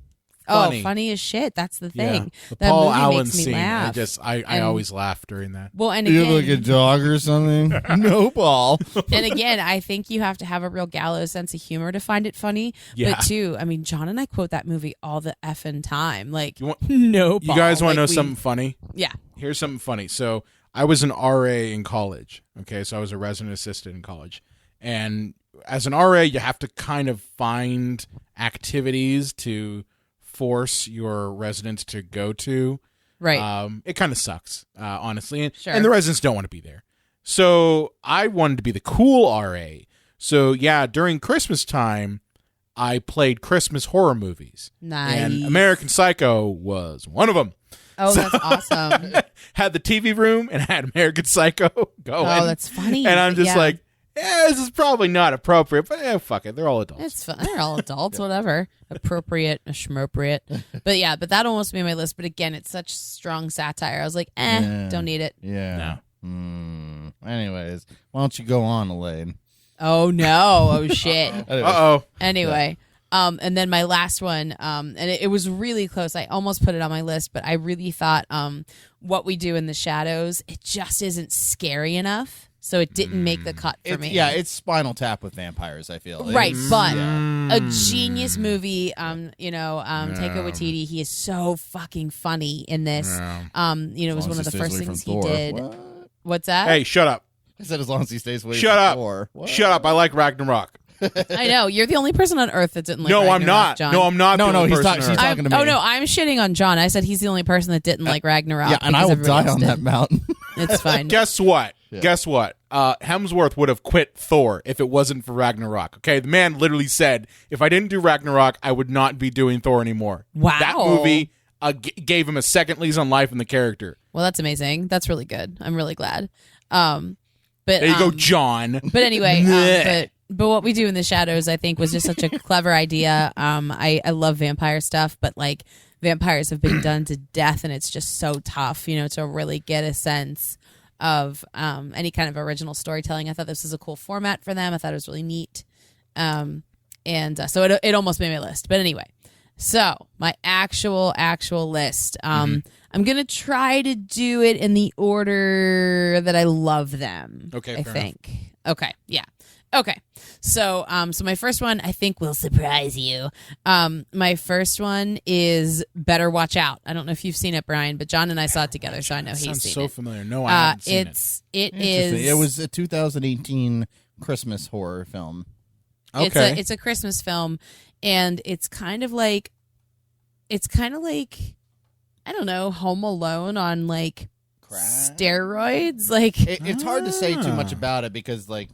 Oh, funny as shit. That's the thing. Yeah. The That Paul movie Allen makes me scene. laugh. I always laugh during that. Well, and You again, have like a dog or something? No, Paul. and again, I think you have to have a real gallows sense of humor to find it funny. Yeah. But too, I mean, John and I quote that movie all the effing time. Like, You want- no, You guys want to know like, something funny? Yeah. Here's something funny. So I was an RA in college. Okay, so I was a resident assistant in college, and as an RA, you have to kind of find activities to force your residents to go to. Right. It kind of sucks, honestly, and, Sure. and the residents don't want to be there. So I wanted to be the cool RA. So yeah, during Christmas time, I played Christmas horror movies. Nice. And American Psycho was one of them. Oh, that's awesome. Had the TV room and had American Psycho going. Oh, that's funny. And I'm just Yeah. like, this is probably not appropriate, but fuck it. They're all adults. It's fun. They're all adults, whatever. Appropriate, schmopriate. But yeah, but that almost made my list. But again, it's such strong satire. I was like, Yeah. don't need it. Yeah. Anyways, why don't you go on, Elaine? Oh no. Oh shit. Uh-oh. Anyway, and then my last one, and it was really close. I almost put it on my list, but I really thought, What We Do in the Shadows, it just isn't scary enough, so it didn't make the cut for me. Yeah, it's Spinal Tap with vampires, I feel. Right, It's- but yeah. a genius movie. Taika Waititi, he is so fucking funny in this. It was one of the first things he did. What? What's that? Hey, shut up. I said as long as he stays away Shut from up. Thor. What? Shut up. I like Ragnarok. I know you're the only person on earth that didn't like. No, Ragnarok, I'm not. John. No, I'm not. No, the no, only he's person talking- on she's Earth. talking to me. Oh no, I'm shitting on John. I said he's the only person that didn't like Ragnarok. Yeah, and I because will everybody die else on did. that mountain. It's fine. Guess what? Guess what? Hemsworth would have quit Thor if it wasn't for Ragnarok. Okay, the man literally said, "If I didn't do Ragnarok, I would not be doing Thor anymore." Wow. That movie gave him a second lease on life in the character. Well, that's amazing. That's really good. I'm really glad. But There you go, John. But anyway, but What We Do in the Shadows, I think, was just such a clever idea. I love vampire stuff, but like vampires have been done to death, and it's just so tough, to really get a sense of any kind of original storytelling. I thought this was a cool format for them. I thought it was really neat, so it almost made my list. But anyway, so my actual list. I'm gonna try to do it in the order that I love them. Okay, I fair think. Okay, yeah. Okay, so my first one I think will surprise you. My first one is Better Watch Out. I don't know if you've seen it, Brian, but John and I saw it together, so I know he's Sounds seen so it. familiar. No, I haven't seen it. It Interesting. is. It was a 2018 Christmas horror film. Okay. It's a Christmas film, and it's kind of like I don't know, Home Alone on like Crack? steroids. Like It's hard to say too much about it because, like,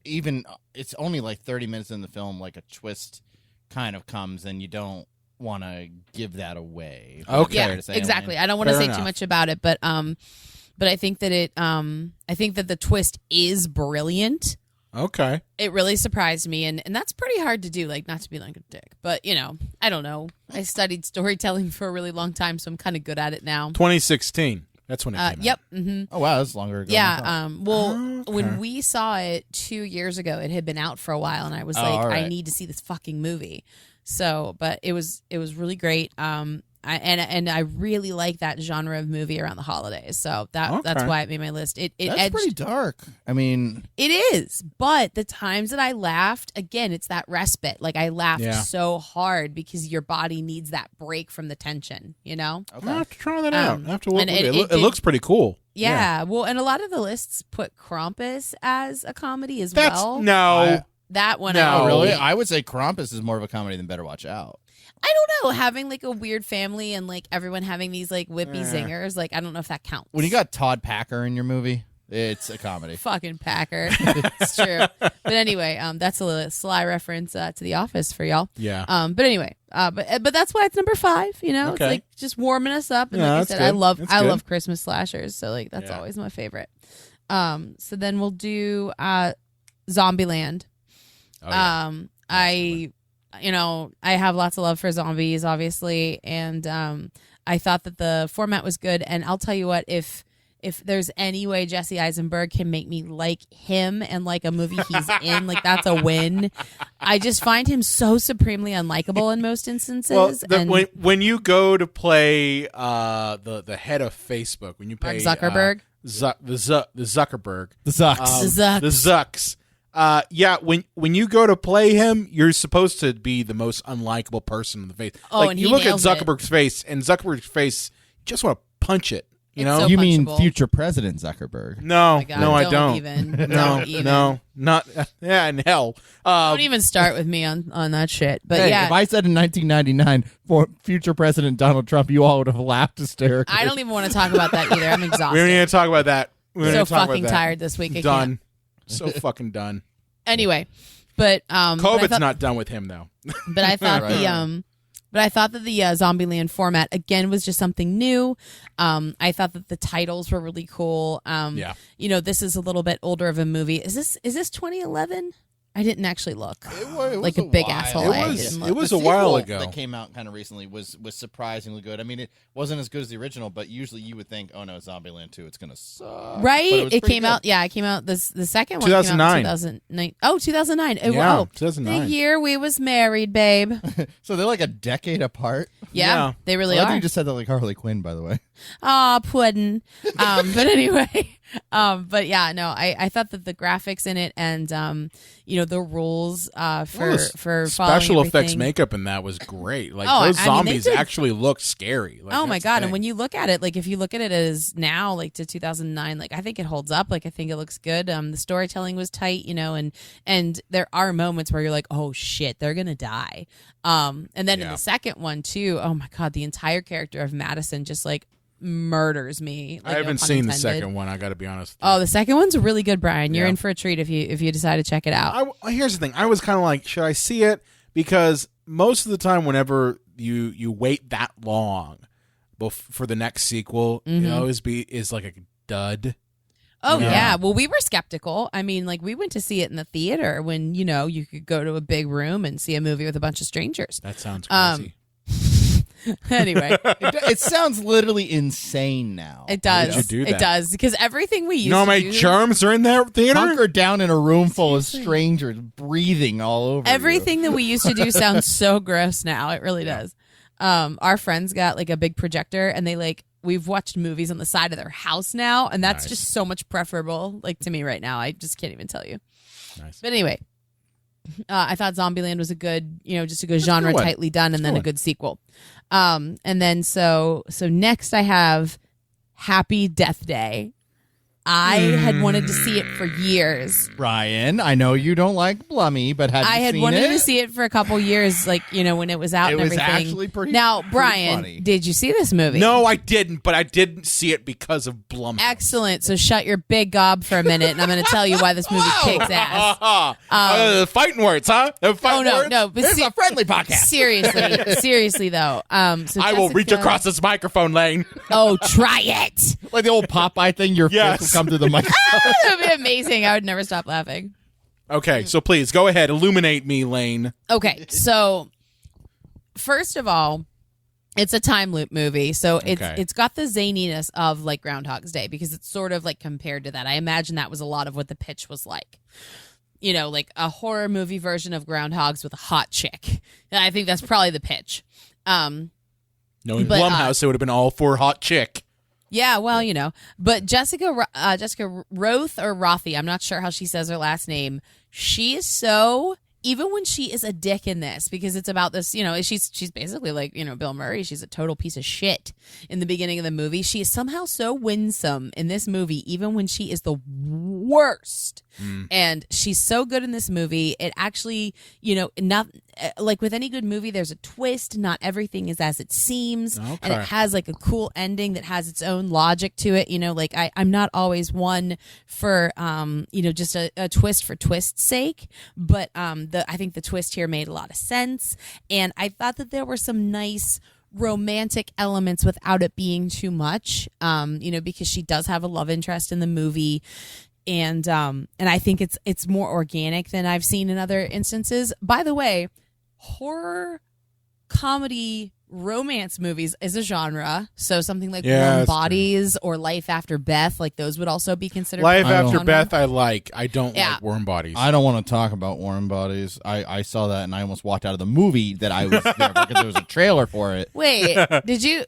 even it's only like 30 minutes in the film, like a twist kind of comes, and you don't want to give that away. Okay. yeah, Fair to say, exactly. Elaine. I don't want to Fair say enough. too much about it, but I think that I think that the twist is brilliant. Okay. It really surprised me, and that's pretty hard to do, like, not to be like a dick, but I don't know. I studied storytelling for a really long time, so I'm kind of good at it now. 2016. That's when it came Yep. out. Mm-hmm. Oh wow, that's longer ago. than I thought. Yeah. When we saw it 2 years ago, it had been out for a while, and I was like, all right. I need to see this fucking movie. So, but it was really great. I really like that genre of movie around the holidays. So that's Okay. why it made my list. It That's edged. pretty dark. I mean, It is, but the times that I laughed, again, it's that respite. Like I laughed Yeah. so hard because your body needs that break from the tension. I'll have to try that out. I have to look and at it. it It did- looks pretty cool. Yeah, well, and a lot of the lists put Krampus as a comedy as That's well. no. That one, No. I oh, really? really, I would say Krampus is more of a comedy than Better Watch Out. I don't know, having like a weird family and like everyone having these like whippy zingers, like I don't know if that counts. When you got Todd Packer in your movie, it's a comedy. fucking Packer, it's true. But anyway, that's a sly reference to The Office for y'all. Yeah. But anyway, but that's why it's number 5. It's Okay. like just warming us up. And Yeah, like I that's said, good. I love That's good. love Christmas slashers, so like that's Yeah. always my favorite. So then we'll do Zombieland. I have lots of love for zombies, obviously, and I thought that the format was good. And I'll tell you what, if there's any way Jesse Eisenberg can make me like him and like a movie he's in, like that's a win. I just find him so supremely unlikable in most instances. Well, when you go to play the head of Facebook, when you play Zuckerberg, the Zuckerberg, The Zucks. the Zucks. When you go to play him, you're supposed to be the most unlikable person in the face. Oh, like and you he look at nails it. Zuckerberg's face, and Zuckerberg's face, you just want to punch it. You know? so You mean punchable. future President Zuckerberg? No, Oh my God, no, I don't don't. even. No, Don't even. no, not in hell. Don't even start with me on that shit. But Hey, yeah, if I said in 1999 for future President Donald Trump, you all would have laughed hysterically. I don't even want to talk about that either. I'm exhausted. We don't need to talk about that. We don't so need to talk fucking about that. tired this week. I Done. can't. So fucking done. Anyway, but COVID's not done with him though. But I thought Right. But I thought that the Zombieland format again was just something new. I thought that the titles were really cool. Yeah. This is a little bit older of a movie. Is this 2011? I didn't actually look. It Like was a big while. asshole. I It didn't look. it was The a while sequel ago. that came out kind of recently was surprisingly good. I mean, it wasn't as good as the original, but usually you would think, oh no, Zombieland 2, it's gonna suck. Right? But was It pretty came good. out. Yeah, it came out. The second one came out 2009. in 2009. Oh, 2009. Yeah, Whoa. 2009. The year we was married, babe. So they're like a decade apart. Yeah, Yeah. they really I think are. you just said that like Harley Quinn, by the way. Aw, puddin'. But anyway, but yeah, no, I thought that the graphics in it and the rules for following special effects everything- makeup in that was great. Like Oh, those I mean, they zombies did- actually look scary. Like, Oh my that's the god! And thing. when you look at it, like if you look at it as now, like to 2009, like I think it holds up. Like I think it looks good. The storytelling was tight, and there are moments where you're like, oh shit, they're gonna die. And then in Yeah. the second one too, oh my god, the entire character of Madison just like murders me. Like, I haven't no pun seen the intended. second one. I got to be honest. With you. Oh, the second one's really good, Brian. You're Yeah. in for a treat if you decide to check it out. Here's the thing. I was kind of like, should I see it? Because most of the time, whenever you wait that long for the next sequel, Mm-hmm. it always is like a dud. Oh Yeah. yeah. Well, we were skeptical. I mean, like we went to see it in the theater when you could go to a big room and see a movie with a bunch of strangers. That sounds Um, crazy. Anyway, It sounds literally insane now. it does. would you do It that? does because everything we used You know how to many do, germs are in there theater? Hunkered down in a room full of strangers breathing all over you. everything that we used to do sounds so gross now. It really does. Our friends got like a big projector and we've watched movies on the side of their house now, and that's Nice. just so much preferable like to me right now. I just can't even tell you. Nice. But anyway, I thought Zombieland was a good, just a good genre, one. tightly done, and then a one. good sequel. And then so next I have Happy Death Day. I had wanted to see it for years. Ryan, I know you don't like Blummy, but I you had seen wanted it? to see it for a couple years, like when it was out It and was everything. actually pretty. Now, pretty Brian, funny. did you see this movie? No, I didn't, but I didn't see it because of Blumhouse. Excellent. So shut your big gob for a minute, and I'm going to tell you why this movie kicks ass. Fighting words, huh? Oh Fighting no, words? no, but This is a friendly podcast. seriously though. So I will reach Jessica- across this microphone, Lane. Oh, try it. Like the old Popeye thing, your Yes. fist will come through the microphone. That would be amazing. I would never stop laughing. Okay, so please go ahead, illuminate me, Lane. Okay, so first of all, it's a time loop movie, so Okay. it's got the zaniness of like Groundhog's Day because it's sort of like compared to that. I imagine that was a lot of what the pitch was like. Like a horror movie version of Groundhogs with a hot chick. And I think that's probably the pitch. Knowing But, Blumhouse, it would have been all for hot chick. Yeah, well, but Jessica Roth or Rothy, I'm not sure how she says her last name. She is so, even when she is a dick in this, because it's about this, she's basically like, Bill Murray. She's a total piece of shit in the beginning of the movie. She is somehow so winsome in this movie, even when she is the worst. And she's so good in this movie. It actually, not like with any good movie, there's a twist. Not everything is as it seems. And Okay. it has like a cool ending that has its own logic to it. Like I'm not always one for, just a twist for twist's sake. But I think the twist here made a lot of sense. And I thought that there were some nice romantic elements without it being too much, because she does have a love interest in the movie. and I think it's more organic than I've seen in other instances. By the way, horror, comedy, romance movies is a genre, so something like Warm Bodies or Life After Beth, like those would also be considered. Life After genre. Beth, I don't like Warm Bodies. I don't want to talk about Warm Bodies. I saw that and I almost walked out of the movie that I was there because there was a trailer for it. Wait, did you?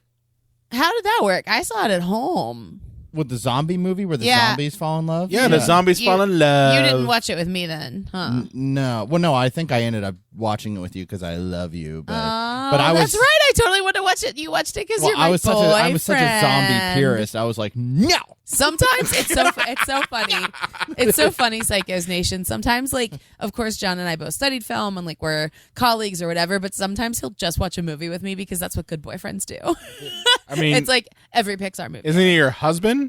How did that work? I saw it at home. With the zombie movie where the zombies fall in love? Yeah, the zombies fall in love. You didn't watch it with me then, huh? No. Well, no, I think I ended up watching it with you because I love you. But I was. That's right. I totally want to watch it. You watched it because you're my boyfriend. I was such a zombie purist. I was like, no. Sometimes it's so funny. It's so funny, Psychos Nation. Sometimes, like, of course, John and I both studied film and like we're colleagues or whatever. But sometimes he'll just watch a movie with me because that's what good boyfriends do. I mean, it's like every Pixar movie. Isn't he your husband?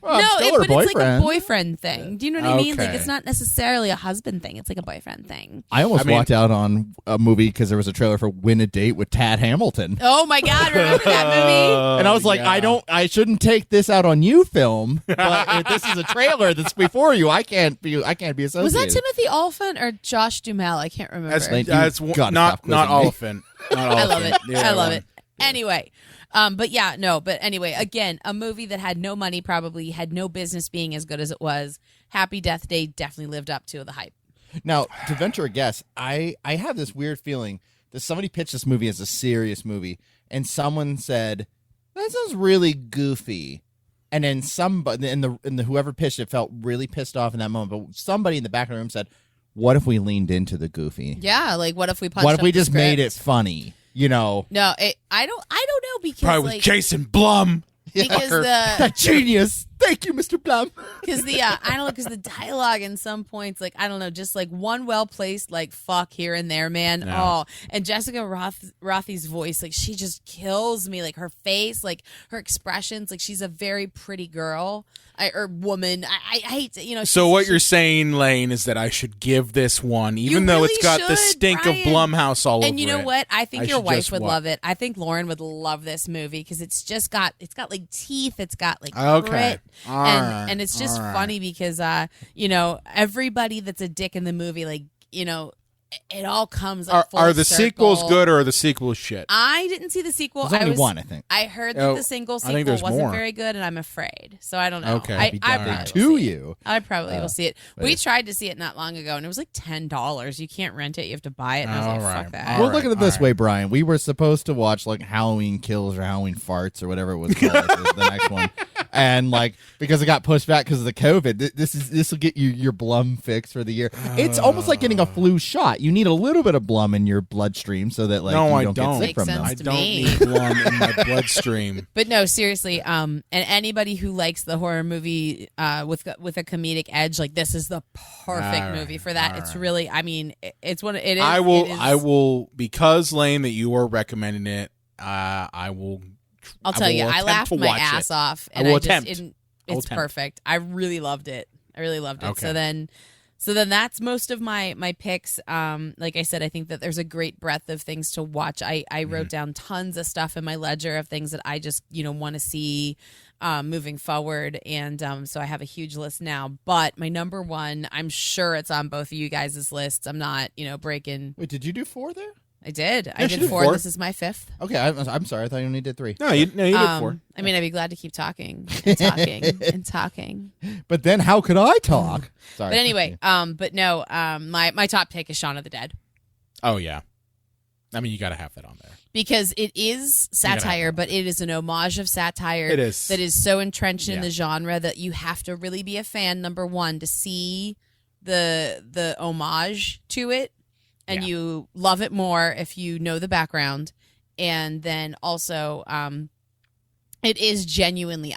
Well, but it's like a boyfriend thing. Do you know what I mean? Like, Okay. it's not necessarily a husband thing. It's like a boyfriend thing. I almost walked out on a movie because there was a trailer for Win a Date with Tad Hamilton. Oh my God! Remember that movie? And I was like, I shouldn't take this out on you, film. But if this is a trailer that's before you, I can't be associated. Was that Timothy Olyphant or Josh Duhamel? I can't remember. That's not Oliphant. I love it. I love it. Anyway. But anyway, again, a movie that had no money, probably had no business being as good as it was. Happy Death Day definitely lived up to the hype. Now, to venture a guess, I have this weird feeling that somebody pitched this movie as a serious movie, and someone said, that sounds really goofy. And then somebody, and the whoever pitched it felt really pissed off in that moment, but somebody in the back of the room said, what if we leaned into the goofy? Yeah, like what if we punched What if up we the just made it script? funny? You know, No, I don't know because Probably with Jason Blum. because that genius. Thank you, Mr. Blum. because I don't know, because the dialogue in some points, like, I don't know, just like one well placed like fuck here and there, man. No. Oh, and Jessica Rothy's voice, like, she just kills me. Like her face, like her expressions, like she's a very pretty girl or woman. I hate to, So what you're saying, Lane, is that I should give this one, even though it's got the stink of Blumhouse all over it. And you know what? I think your should wife just would love it. I think Lauren would love this movie because it's got like teeth. It's got like grit. And it's just funny because everybody that's a dick in the movie, like, it all comes up full Are the circle. sequels good or are the sequels shit? I didn't see the sequel. There's only one, I think. I heard that the single I think sequel there's wasn't more. very good, and I'm afraid. So I don't know. Okay. I probably will to see it. you. I probably will see it. We tried to see it not long ago, and it was like $10. You can't rent it; you have to buy it. And I was like, All right. "Fuck that." Well, look at it this way, Brian. We were supposed to watch like Halloween Kills or Halloween Farts or whatever it was called, the next one, and like because it got pushed back because of the COVID. This will get you your Blum fix for the year. It's almost like getting a flu shot. You need a little bit of Blum in your bloodstream so that like No, you I don't don't. get sick Makes from them. sense. I to don't me. need Blum in my bloodstream. But no, seriously, and anybody who likes the horror movie with a comedic edge, like this is the perfect All right, movie for that. all It's right. really, I mean, it's one. It is. I will. it is- I will. Because Lane, that you are recommending it. I will. I'll tell you, I attempt laughed to my watch ass it. off, I and will I just attempt. I will it's attempt. perfect. I really loved it. Okay. So then that's most of my picks. Like I said, I think that there's a great breadth of things to watch. I wrote down tons of stuff in my ledger of things that I just want to see moving forward, and so I have a huge list now. But my number one, I'm sure it's on both of you guys' lists. I'm not breaking. Wait, did you do 4 there? I did. I Yeah, she did did 4. 4. This is my 5th. Okay, I'm sorry. I thought you only did 3. No, you did 4. I mean, I'd be glad to keep talking and talking and talking. But then how could I talk? Sorry. But anyway, my top pick is Shaun of the Dead Oh yeah. I mean, you got to have that on there. because it is satire, but it is an homage of satire. It is. that is so entrenched in Yeah. the genre that you have to really be a fan. Number one, to see the homage to it, and Yeah. you love it more if you know the background, and then also. It is genuinely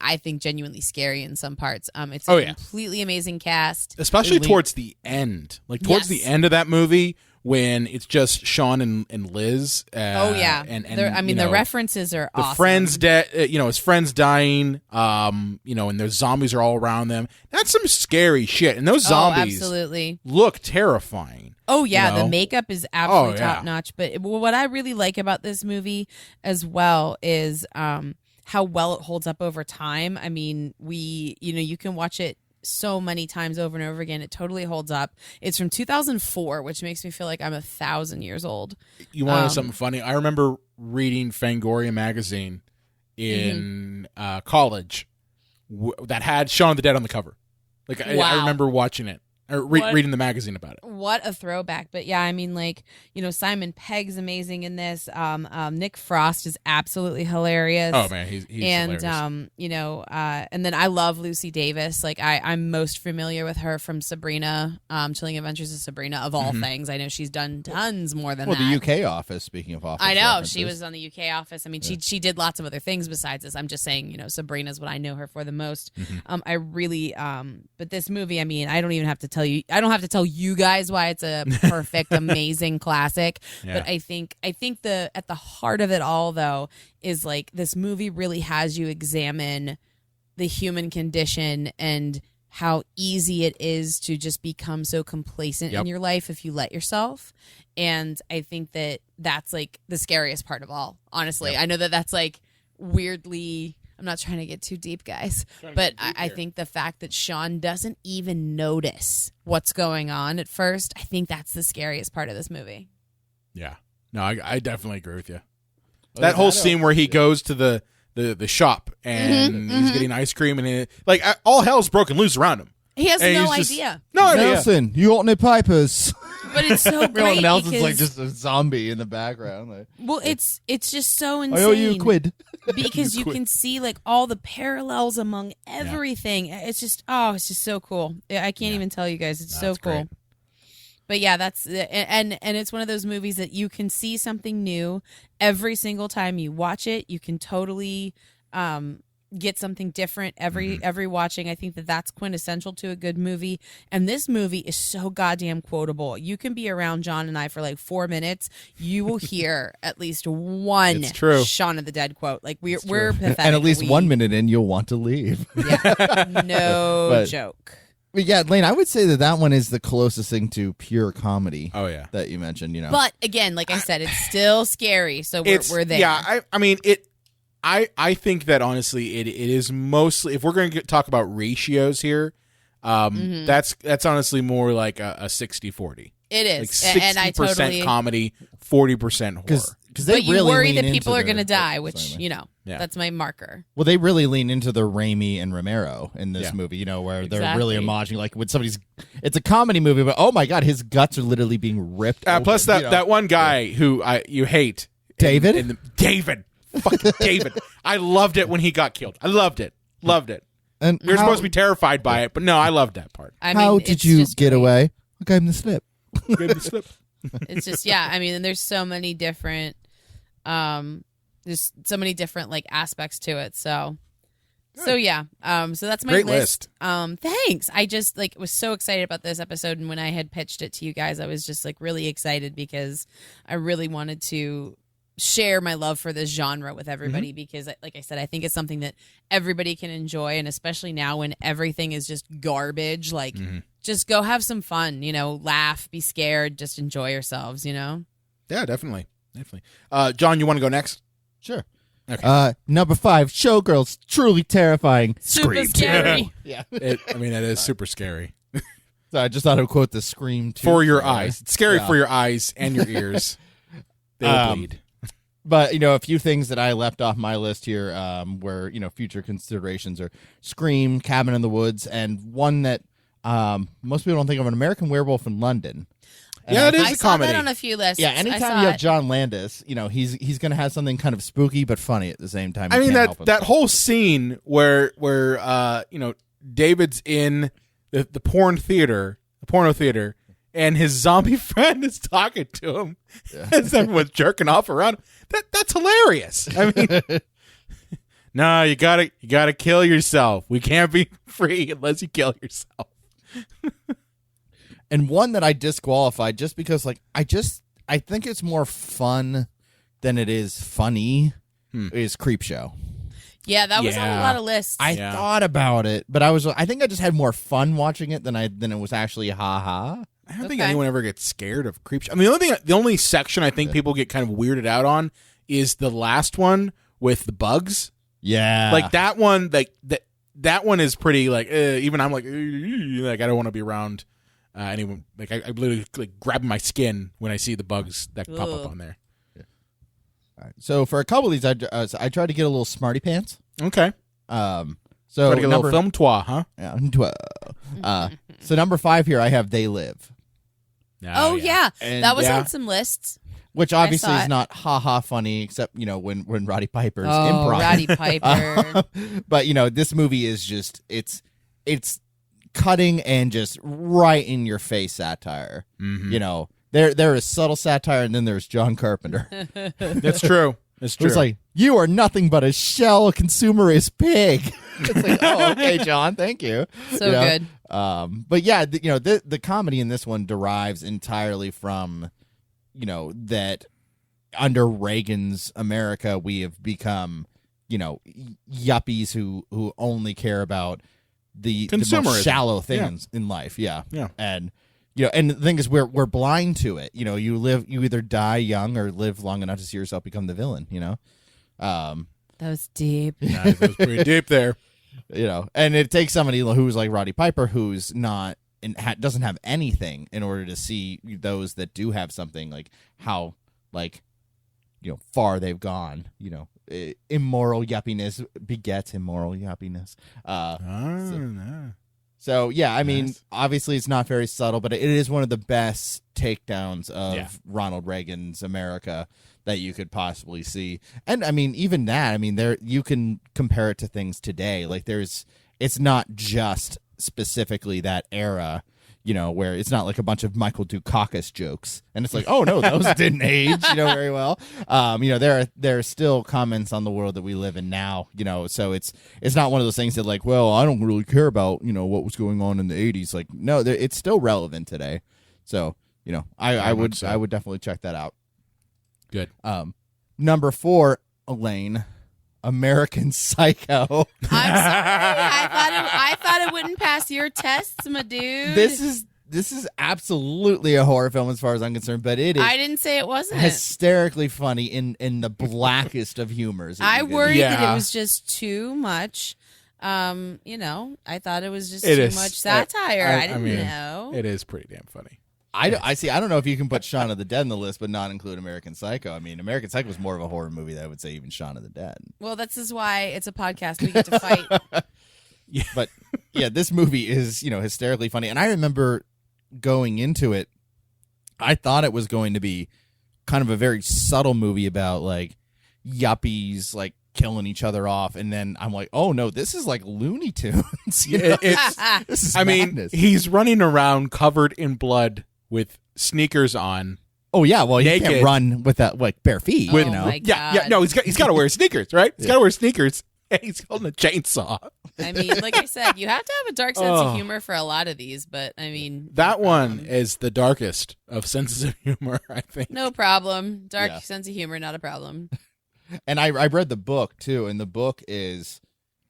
scary in some parts. It's a completely amazing cast. Especially towards the end. Like towards Yes. the end of that movie when it's just Sean and Liz. And the references are the awesome. friends dead. His friends dying. And their zombies are all around them. That's some scary shit. And those zombies absolutely. look terrifying. Oh yeah, You know? the makeup is absolutely yeah. top notch. But what I really like about this movie as well is how well it holds up over time. I mean, you can watch it so many times over and over again. It totally holds up. It's from 2004, which makes me feel like I'm 1,000 years old. You want to know something funny? I remember reading Fangoria magazine in college that had Shaun of the Dead on the cover. Like I remember watching it or reading the magazine about it. What a throwback. But yeah, I mean, like, Simon Pegg's amazing in this. Nick Frost is absolutely hilarious. Oh man, he's and hilarious. And then I love Lucy Davis. Like I'm most familiar with her from Sabrina, Chilling Adventures of Sabrina, of all things. I know she's done tons more than that. The UK office, speaking of office. I know references. she was on the UK office. I mean, she did lots of other things besides this. I'm just saying, Sabrina's what I know her for the most. I really, but this movie, I mean, I don't even have to tell you. I don't have to tell you guys why it's a perfect, amazing classic. Yeah. But I think at the heart of it all, though, is like this movie really has you examine the human condition and how easy it is to just become so complacent in your life if you let yourself. And I think that that's like the scariest part of all, honestly. I know that that's like weirdly, I'm not trying to get too deep, guys, but I think the fact that Sean doesn't even notice what's going on at first, I think that's the scariest part of this movie. Yeah. No, I definitely agree with you. That whole scene where he goes to the shop and he's getting ice cream and all hell's broken loose around him. He has And no he's just- idea. No idea. Nelson, you got any papers? But it's so great Nelson's because, like just a zombie in the background. Like, well, it's just so insane. I owe you a quid. Because you can see like all the parallels among everything. It's just so cool. I can't even tell you guys. It's so cool. Great. But yeah, that's and it's one of those movies that you can see something new every single time you watch it. You can totally get something different every watching. I think that that's quintessential to a good movie. And this movie is so goddamn quotable. You can be around John and I for like 4 minutes. You will hear at least one It's true. Shaun of the Dead quote. Like we're pathetic. And at least 1 minute in, you'll want to leave. No But- joke. But yeah, Lane, I would say that one is the closest thing to pure comedy. Oh, yeah. That you mentioned. But again, like I said, it's still scary. So we're there. Yeah, I mean it. I think that honestly, it is mostly, if we're going to talk about ratios here, that's honestly more like a 60-40. It is. Like 60% And I totally comedy, 40% horror. Because they But you really worry lean that people into are going to their- die, which, Sorry, man. Yeah. that's my marker. Well, they really lean into the Raimi and Romero in this Yeah. movie, where they're Exactly. really homaging, like when it's a comedy movie, but oh my God, his guts are literally being ripped open, Plus that one guy who you hate. David? David. Fucking David. I loved it when he got killed. I loved it. Loved it. And You're supposed to be terrified by it, but no, I loved that part. I how mean, did it's you just get great. away? I gave him the slip. Gave me slip. It's just, yeah. I mean, and there's so many different, there's so many different like aspects to it. So yeah. So that's my Great list. Thanks. I just like was so excited about this episode, and when I had pitched it to you guys, I was just like really excited because I really wanted to share my love for this genre with everybody because, like I said, I think it's something that everybody can enjoy, and especially now when everything is just garbage, like just go have some fun, laugh, be scared, just enjoy yourselves, Yeah, definitely. John, you want to go next? Sure. Okay. Number 5, Showgirls, truly terrifying. Super scary. Yeah. It is super scary. So I just thought I would quote the Scream 2 For your trailer. eyes. It's scary Yeah. for your eyes and your ears. They'll bleed. But, a few things that I left off my list here where, future considerations are Scream, Cabin in the Woods, and one that most people don't think of, An American Werewolf in London. And Yeah, it is I a saw comedy. that on a few lists. Yeah, I anytime saw you have it. John Landis, he's going to have something kind of spooky but funny at the same time. I You mean, can't help that himself. whole scene where David's in the porno theater, and his zombie friend is talking to him as everyone's jerking off around him. That's hilarious. I mean, no, you gotta kill yourself. We can't be free unless you kill yourself. And one that I disqualified just because, I think it's more fun than it is funny is Creepshow. Yeah, that was on Yeah. a lot of lists. I Yeah. thought about it, but I think I just had more fun watching it than it was actually ha-ha. I don't think Okay. anyone ever gets scared of Creepshow. I mean, the only section I think people get kind of weirded out on is the last one with the bugs. Yeah. Like that one, that that one is pretty like even I'm like I don't want to be around anyone. Like I literally like grab my skin when I see the bugs that pop up on there. All right. So for a couple of these, I tried to get a little smarty pants. Okay. So Try to get a little film tour, huh? Yeah. So number 5 here, I have They Live, Oh yeah, And- that was yeah. on some lists. which obviously saw is it. not ha funny, except when Roddy Piper's Oh, improv. Roddy Piper. But this movie is just it's cutting and just right in your face satire. Mm-hmm. There is subtle satire, and then there's John Carpenter. That's true. That's true. It's like, you are nothing but a shell consumerist pig. It's like, oh, okay, John, thank you. So good. But yeah, the comedy in this one derives entirely from, that under Reagan's America, we have become, yuppies who only care about the most Consumerism. shallow things in life. Yeah. Yeah. And and the thing is, we're blind to it. You either die young or live long enough to see yourself become the villain. That was deep. Nice. That was pretty deep there. And it takes somebody who's like Roddy Piper, who's not doesn't have anything, in order to see those that do have something, like how far they've gone. Immoral yuppiness begets immoral yuppiness. So yeah, I mean, obviously it's not very subtle, but it is one of the best takedowns of Ronald Reagan's America that you could possibly see. And I mean, even that, there you can compare it to things today. Like it's not just specifically that era, where it's not like a bunch of Michael Dukakis jokes, and it's like, oh no, those didn't age, very well. There are still comments on the world that we live in now, so it's not one of those things that like, well, I don't really care about, what was going on in the 80s. Like, no, it's still relevant today. So, I would definitely check that out. Good. Number 4, Elaine, American Psycho. I'm sorry. I thought it wouldn't pass your tests, my dude. This is absolutely a horror film as far as I'm concerned, but it is. I didn't say it wasn't. Hysterically funny in the blackest of humors. I worried that Yeah. it was just too much. I thought it was just It too is. much satire. I didn't mean, know. It is pretty damn funny. I see. I don't know if you can put Shaun of the Dead in the list, but not include American Psycho. I mean, American Psycho is more of a horror movie than I would say even Shaun of the Dead. Well, this is why it's a podcast. We get to fight. But yeah, this movie is hysterically funny, and I remember going into it, I thought it was going to be kind of a very subtle movie about like yuppies like killing each other off, and then I'm like, oh no, this is like Looney Tunes. This is madness. He's running around covered in blood with sneakers on. Oh yeah, well, you naked. can't run with that like bare feet. Oh, you know, my Yeah, no, he's got to wear sneakers, right? He's got to wear sneakers, and he's holding a chainsaw. I mean, like I said, you have to have a dark sense of humor for a lot of these, but I mean, That one is the darkest of senses of humor, I think. no problem. Dark Yeah. sense of humor, not a problem. And I read the book too, and the book is,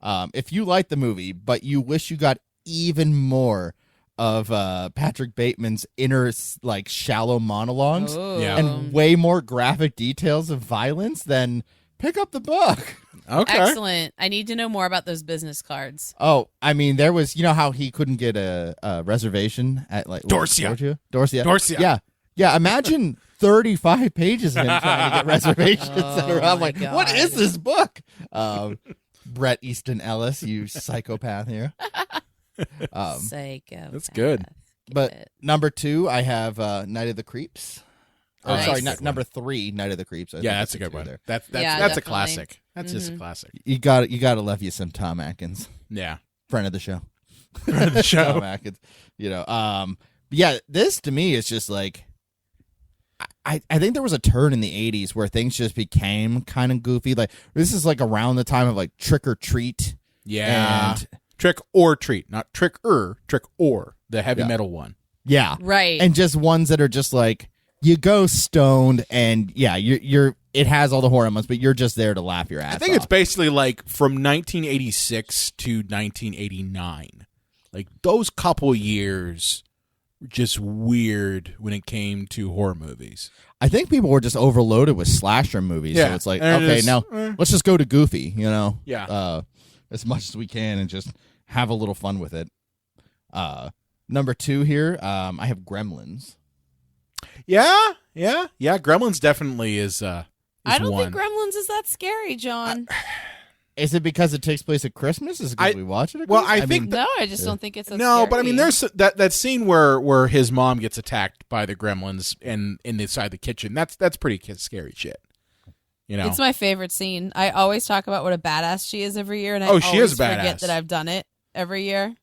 if you like the movie, but you wish you got even more of Patrick Bateman's inner like shallow monologues Oh. Yeah. and way more graphic details of violence, then pick up the book. Okay. Excellent. I need to know more about those business cards. Oh, I mean, there was, how he couldn't get a reservation at like Dorsia. Dorsia. Yeah. Imagine 35 pages of him trying to get reservations. Oh, I'm my like, what is God. this book? Brett Easton Ellis, you psychopath here. Psycho. that's good. But number 2, I have Night of the Creeps. Oh, Nice. sorry, number 3, Night of the Creeps. I think Yeah, that's a the good two one. there. That's Yeah, that's a definitely. classic. That's just a classic. You got to love you some Tom Atkins, Yeah. friend of the show. The show. Tom Atkins. Yeah, this to me is just like, I think there was a turn in the 80s where things just became kind of goofy. Like, this is like around the time of like Trick or Treat. Yeah. And Trick or treat, not trick or, the heavy metal one. yeah. Right. And just ones that are just like, you go stoned and yeah, you're it has all the horror elements, but you're just there to laugh your ass I think off. it's basically like from 1986 to 1989. Like those couple years were just weird when it came to horror movies. I think people were just overloaded with slasher movies. Yeah. So it's like, And okay, it's- now let's just go to goofy, Yeah. as much as we can and just have a little fun with it. Number 2 here, I have Gremlins. Yeah. Gremlins definitely is I don't one. think Gremlins is that scary, John. Is it because it takes place at Christmas? Is it because we watch it at well, Christmas? I think No, I just don't think it's that no, scary. but I mean, there's that scene where his mom gets attacked by the gremlins in the side of the kitchen. That's pretty scary shit. You know, It's my favorite scene. I always talk about what a badass she is every year, and I Oh, she always is badass. forget that I've done it every year.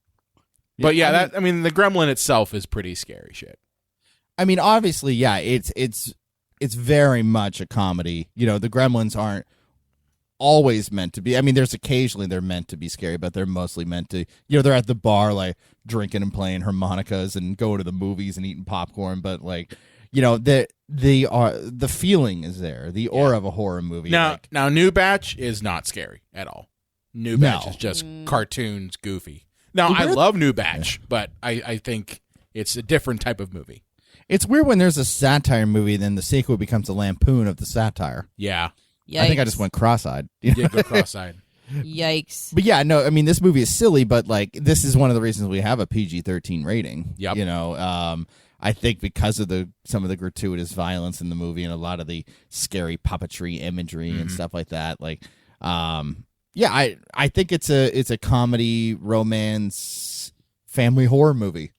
but yeah, I mean, the gremlin itself is pretty scary shit. I mean, obviously, yeah, it's very much a comedy. You know, the Gremlins aren't always meant to be. I mean, there's occasionally they're meant to be scary, but they're mostly meant to, you know, they're at the bar like drinking and playing harmonicas and going to the movies and eating popcorn, but like, you know, the feeling is there, the aura of a horror movie. Now, like, New Batch is not scary at all. New Batch is just cartoons, goofy. Now, I love New Batch, but I think it's a different type of movie. it's weird when there's a satire movie, then the sequel becomes a lampoon of the satire. Yeah, Yikes. I think I just went cross-eyed. you did go cross-eyed. Yikes. But yeah, no, I mean, this movie is silly, but like, this is one of the reasons we have a PG-13 rating. Yep. You know, I think because of some of the gratuitous violence in the movie and a lot of the scary puppetry imagery and stuff like that. Like, yeah, I think it's a comedy, romance, family horror movie.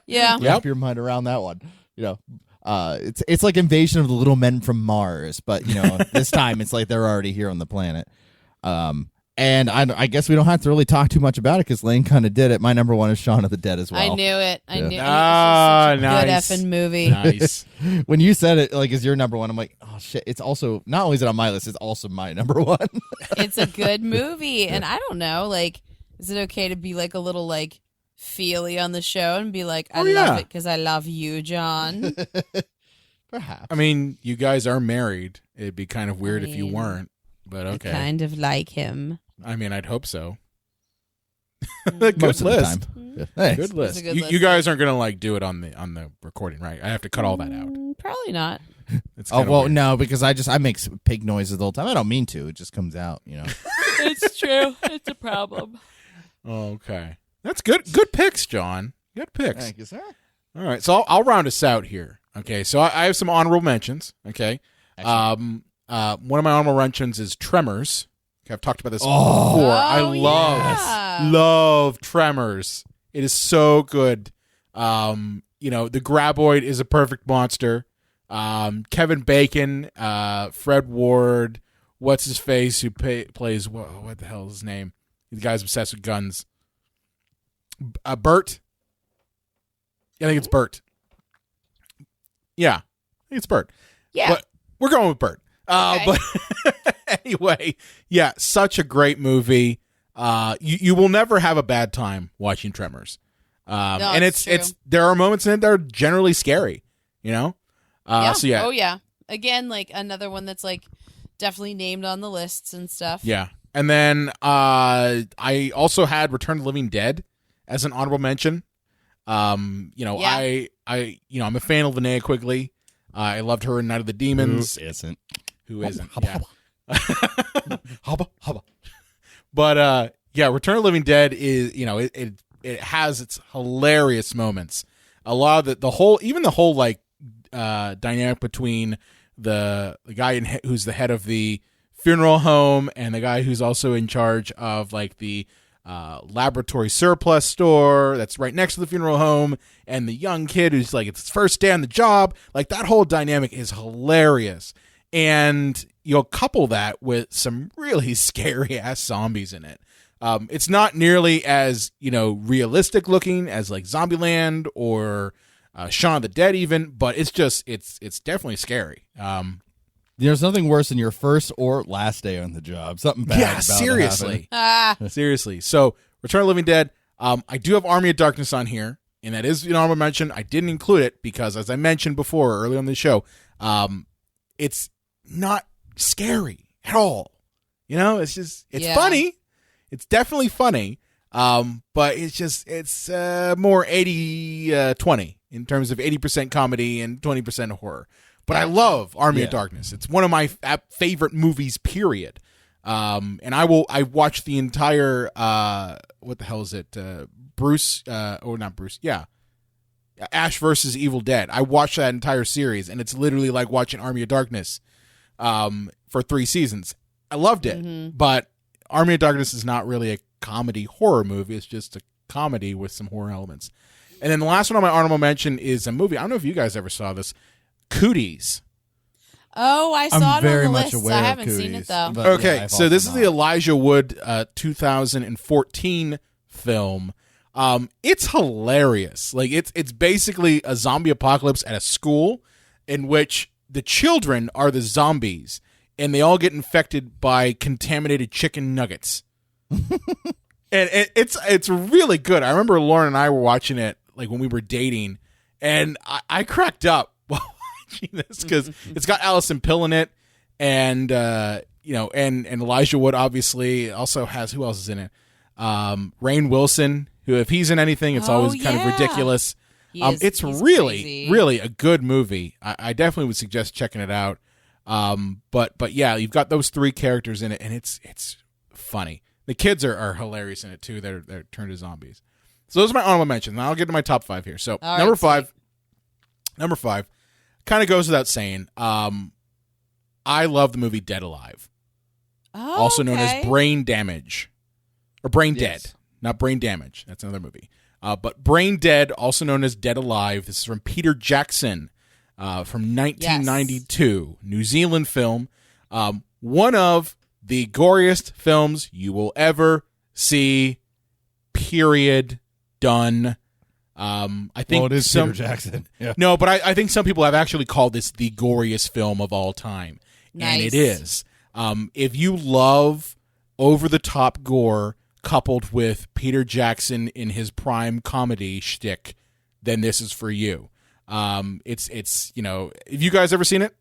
Yeah. Wrap your mind around that one. You know, it's like Invasion of the Little Men from Mars, but you know, this time it's like they're already here on the planet. And I guess we don't have to really talk too much about it because Lane kind of did it. My number 1 is Shaun of the Dead as well. I knew it. I knew it. Ah, It was nice. such a good effing movie. Nice. When you said it like as your number 1, I'm like, oh shit! It's also not only is it on my list, it's also my number 1. It's a good movie, and I don't know, like, is it okay to be like a little like feely on the show and be like, I love it because I love you, John? Perhaps. I mean, you guys are married. It'd be kind of weird if you mean, weren't, but okay. I kind of like him. I mean, I'd hope so. Most Good of the list. time. Yeah. Thanks. Good list. a good You list. guys aren't gonna like do it on the recording, right? I have to cut all that out. Probably not. It's Oh kinda well, weird. no, because I make pig noises the whole time. I don't mean to. It just comes out. You know. It's true. It's a problem. Okay, that's good. Good picks, John. Good picks. Thank you, sir. All right, so I'll round us out here. Okay, so I have some honorable mentions. Okay, one of my honorable mentions is Tremors. Okay, I've talked about this before. I love Tremors. It is so good. You know, the Graboid is a perfect monster. Kevin Bacon, Fred Ward, what's his face who plays what the hell is his name? The guy's obsessed with guns. Bert. I think it's Bert. Yeah, I think it's Bert. Yeah. But we're going with Bert. Okay. But anyway, yeah, such a great movie. You will never have a bad time watching Tremors. And it's true. there are moments in it that are generally scary, you know? So yeah. Oh, yeah. Again, like another one that's like definitely named on the lists and stuff. Yeah. And then I also had Return of the Living Dead as an honorable mention. You know, Yeah. I'm a fan of Linnea Quigley. I loved her in Night of the Demons. Who isn't? Yeah. Hubba. But yeah, Return of the Living Dead is, you know, it has its hilarious moments. A lot of the whole like dynamic between the guy who's the head of the funeral home and the guy who's also in charge of like the laboratory surplus store that's right next to the funeral home, and the young kid who's like it's his first day on the job. Like that whole dynamic is hilarious, and you'll couple that with some really scary ass zombies in it. It's not nearly as, you know, realistic looking as like Zombieland or Shaun of the Dead even, but it's definitely scary. There's nothing worse than your first or last day on the job. Something bad. Yeah, about to seriously. happen. Seriously. So Return of the Living Dead, I do have Army of Darkness on here, and that is an honorable mention. I didn't include it because, as I mentioned before earlier on the show, it's not scary at all. You know, it's funny. It's definitely funny, but it's more 80-20 in terms of 80% comedy and 20% horror. But I love Army of Darkness. It's one of my favorite movies, period. And I watched the entire what the hell is it? Bruce or not Bruce? Yeah. Ash versus Evil Dead. I watched that entire series, and it's literally like watching Army of Darkness for 3 seasons. I loved it, but Army of Darkness is not really a comedy horror movie. It's just a comedy with some horror elements. And then the last one on my honorable mention is a movie. I don't know if you guys ever saw this. Cooties. Oh, I I'm saw it very on the much list. aware I of haven't seen Cooties, it though. but Okay, yeah, I've so also this is the not. Elijah Wood 2014 film. It's hilarious. Like it's basically a zombie apocalypse at a school in which the children are the zombies and they all get infected by contaminated chicken nuggets. And it's really good. I remember Lauren and I were watching it like when we were dating, and I cracked up while watching this because it's got Allison Pill in it, and and Elijah Wood obviously also has, who else is in it? Rainn Wilson, who if he's in anything, it's always kind of ridiculous. It's really crazy. really a good movie. I definitely would suggest checking it out. But yeah, you've got those 3 characters in it, and it's funny. The kids are hilarious in it too. They're turned to zombies. So those are my honorable mentions. Now I'll get to my top 5 here. So All number right, five, kind of goes without saying. I love the movie Dead Alive, Oh, also known as okay. Brain Damage, or Brain Yes. Dead, not Brain Damage. That's another movie. But Brain Dead, also known as Dead Alive. This is from Peter Jackson, from 1992, New Zealand film. One of the goriest films you will ever see. Period. Done. I think Well, it is some Peter Jackson. Yeah. no, but I think some people have actually called this the goriest film of all time, and it Nice. is. If you love over the top gore coupled with Peter Jackson in his prime comedy shtick, then this is for you. It's have you guys ever seen it?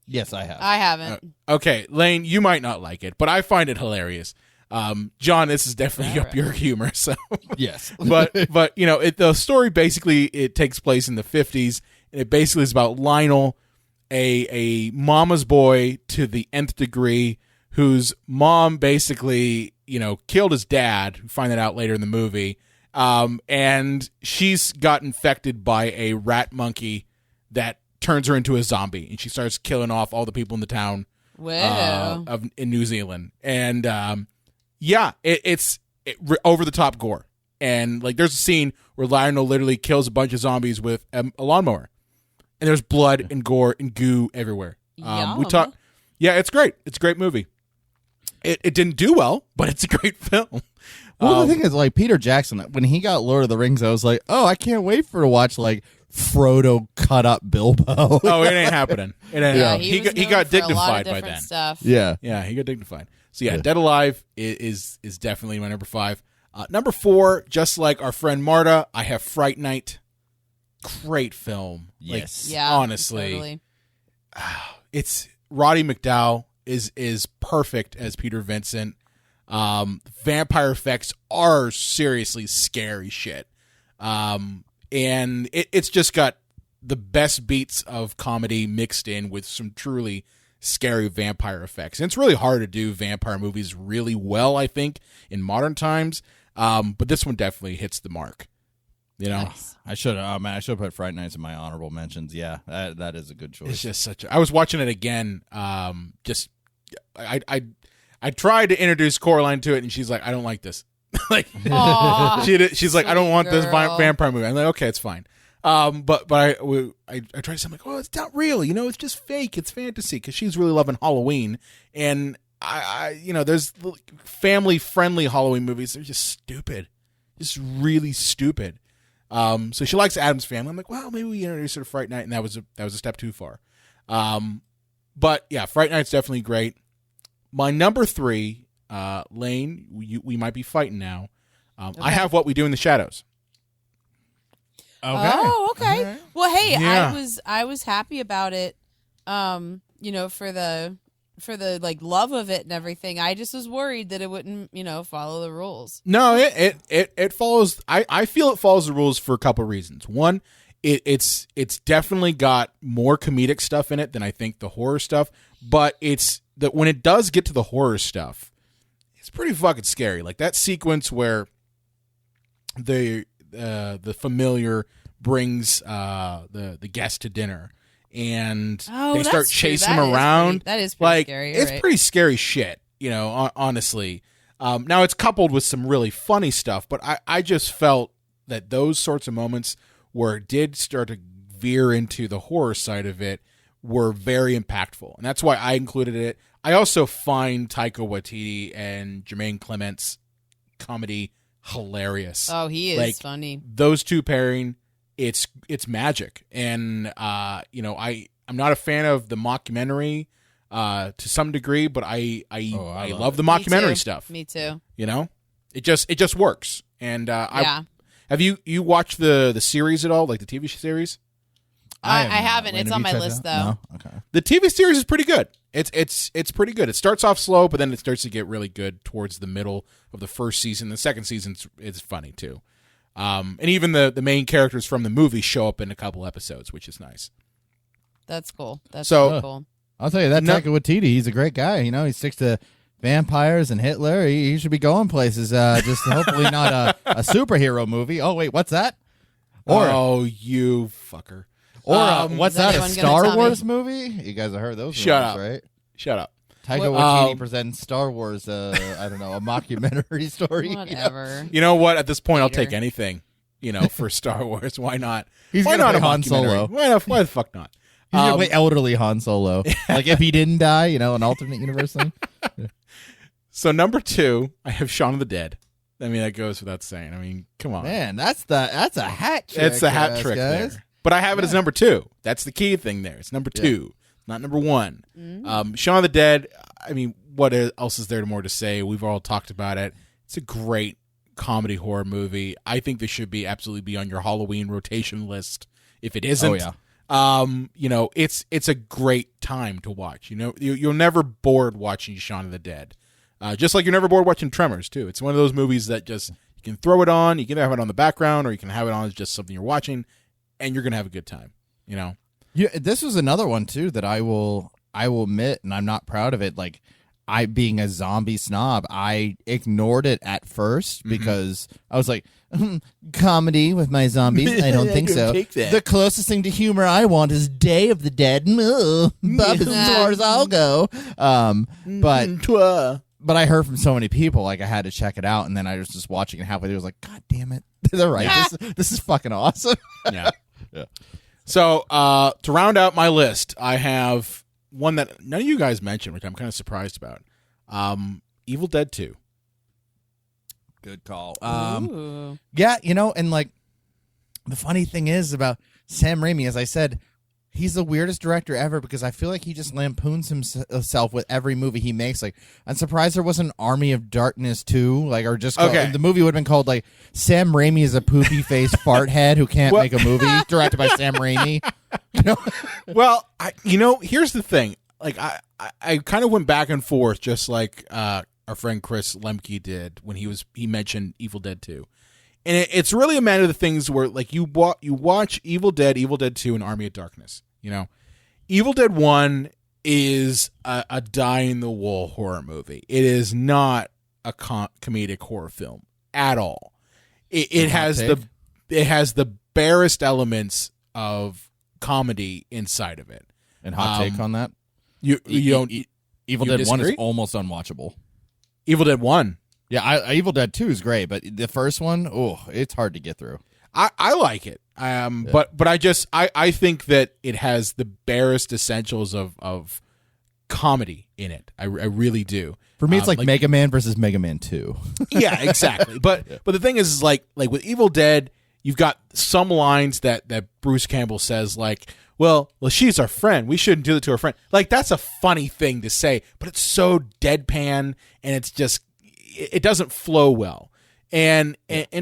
Yes, I have. I haven't. Okay, Lane, you might not like it, but I find it hilarious. John, this is definitely up your humor. So, Yes. but the story basically it takes place in the 50s, and it basically is about Lionel, a mama's boy to the nth degree, whose mom basically killed his dad. We find that out later in the movie, and she's got infected by a rat monkey that turns her into a zombie, and she starts killing off all the people in the town Wow. in New Zealand. And it's over the top gore. And like there's a scene where Lionel literally kills a bunch of zombies with a lawnmower, and there's blood and gore and goo everywhere. Yum. It's great. It's a great movie. It didn't do well, but it's a great film. Well, the thing is, like Peter Jackson, when he got Lord of the Rings, I was like, oh, I can't wait to watch like Frodo cut up Bilbo. Oh, it ain't happening. It ain't Yeah, happening. he was He known got for a lot of dignified by different then. Stuff. Yeah. Yeah, he got dignified. So yeah, Dead Alive is definitely my number 5. Number 4, just like our friend Marta, I have Fright Night. Great film. Yes. Yeah. Honestly. Totally. It's Roddy McDowall is perfect as Peter Vincent. Vampire effects are seriously scary shit. And it's just got the best beats of comedy mixed in with some truly scary vampire effects. And it's really hard to do vampire movies really well, I think, in modern times. But this one definitely hits the mark. I should have put Fright Nights in my honorable mentions. Yeah, that is a good choice. It's just I was watching it again. I tried to introduce Coraline to it, and she's like, "I don't like this." Like, Aw, she's like, "I don't want this girl. vampire movie." I'm like, "Okay, it's fine." But I tried to say, I'm like, "Oh, it's not real. It's just fake. It's fantasy." Because she's really loving Halloween, and I there's family friendly Halloween movies. They're just stupid, just really stupid. So she likes Addams Family. I'm like, well, maybe we introduce her to Fright Night, and that was a step too far. But yeah, Fright Night's definitely great. My number 3, Lane, we might be fighting now. I have What We Do in the Shadows. Okay. Oh, okay. All right. Well, hey, Yeah. I was happy about it. For the like love of it and everything. I just was worried that it wouldn't, follow the rules. No, it follows. I feel it follows the rules for a couple of reasons. One, it's definitely got more comedic stuff in it than I think the horror stuff, but it's that when it does get to the horror stuff, it's pretty fucking scary. Like that sequence where the familiar brings the guest to dinner, and they start that's chasing true. him around. That is pretty like scary. it's right. pretty scary shit, honestly. Now it's coupled with some really funny stuff, but I just felt that those sorts of moments where it did start to veer into the horror side of it were very impactful, and that's why I included it. I also find Taika Waititi and Jermaine Clement's comedy hilarious. Oh, he is like, funny. Those two pairing, it's magic, and I'm not a fan of the mockumentary to some degree, but I love the mockumentary stuff. Me too. It just works, and have you watched the series at all, like the TV series? I haven't. It's on my list though. No? Okay. The TV series is pretty good. It's pretty good. It starts off slow, but then it starts to get really good towards the middle of the first season. The second season is funny too, and even the main characters from the movie show up in a couple episodes, which is nice. That's cool. That's So- really cool. I'll tell you that Taika Waititi, he's a great guy. He sticks to vampires and Hitler. He should be going places. Just hopefully not a superhero movie. Oh wait, what's that? Oh, you fucker! Or what's Is that? A anyone gonna Star tell me? Wars movie? You guys have heard those? Shut rumors, up. right? Shut up. Taika Waititi presents Star Wars. I don't know, a mockumentary story. Whatever. You know what? At this point, I'll Hater. take anything. For Star Wars. Why not? He's Why gonna not play a Han Solo. mockumentary? Why the fuck not? He's gonna play elderly Han Solo. Like if he didn't die, an alternate universe thing. So number 2, I have Shaun of the Dead. I mean, that goes without saying. I mean, come on. Man, that's a hat trick. It's a hat trick guys. there. But I have it as number 2. That's the key thing there. It's number 2, not number 1. Shaun of the Dead, I mean, what else is there more to say? We've all talked about it. It's a great comedy horror movie. I think this should absolutely be on your Halloween rotation list. If it isn't, it's a great time to watch. You're never bored watching Shaun of the Dead. Just like you're never bored watching Tremors, too. It's one of those movies that just, you can throw it on, you can have it on the background, or you can have it on as just something you're watching, and you're going to have a good time, Yeah, this was another one, too, that I will admit, and I'm not proud of it, like, I, being a zombie snob, I ignored it at first because I was like, comedy with my zombies? I don't think so. The closest thing to humor I want is Day of the Dead. Bob is as far as I'll go. But I heard from so many people, like I had to check it out, and then I was just watching it halfway through. I was like, God damn it, they're right. This is fucking awesome. Yeah. So to round out my list, I have one that none of you guys mentioned, which I'm kind of surprised about. Evil Dead 2. Good call. Ooh. Yeah, and like the funny thing is about Sam Raimi, as I said, he's the weirdest director ever because I feel like he just lampoons himself with every movie he makes. Like, I'm surprised there wasn't Army of Darkness 2, like, or just the movie would have been called like Sam Raimi is a poopy face fart head who can't make a movie, directed by Sam Raimi. Well, here's the thing. Like, I kind of went back and forth, just like our friend Chris Lemke did when he mentioned Evil Dead 2. And it's really a matter of the things where, like, you watch Evil Dead 2, and Army of Darkness. Evil Dead 1 is a die-in-the-wool horror movie. It is not a comedic horror film at all. It has the barest elements of comedy inside of it. And hot take on that? You don't. Evil you Dead 1 is disagree? almost unwatchable. Evil Dead 1. Yeah, Evil Dead 2 is great, but the first one, it's hard to get through. I like it. But I think that it has the barest essentials of comedy in it. I really do. For me, it's like Mega Man versus Mega Man 2. Yeah, exactly. But the thing is like with Evil Dead, you've got some lines that Bruce Campbell says, like, well, she's our friend. We shouldn't do that to our friend. Like, that's a funny thing to say, but it's so deadpan, and it's just, it doesn't flow well. And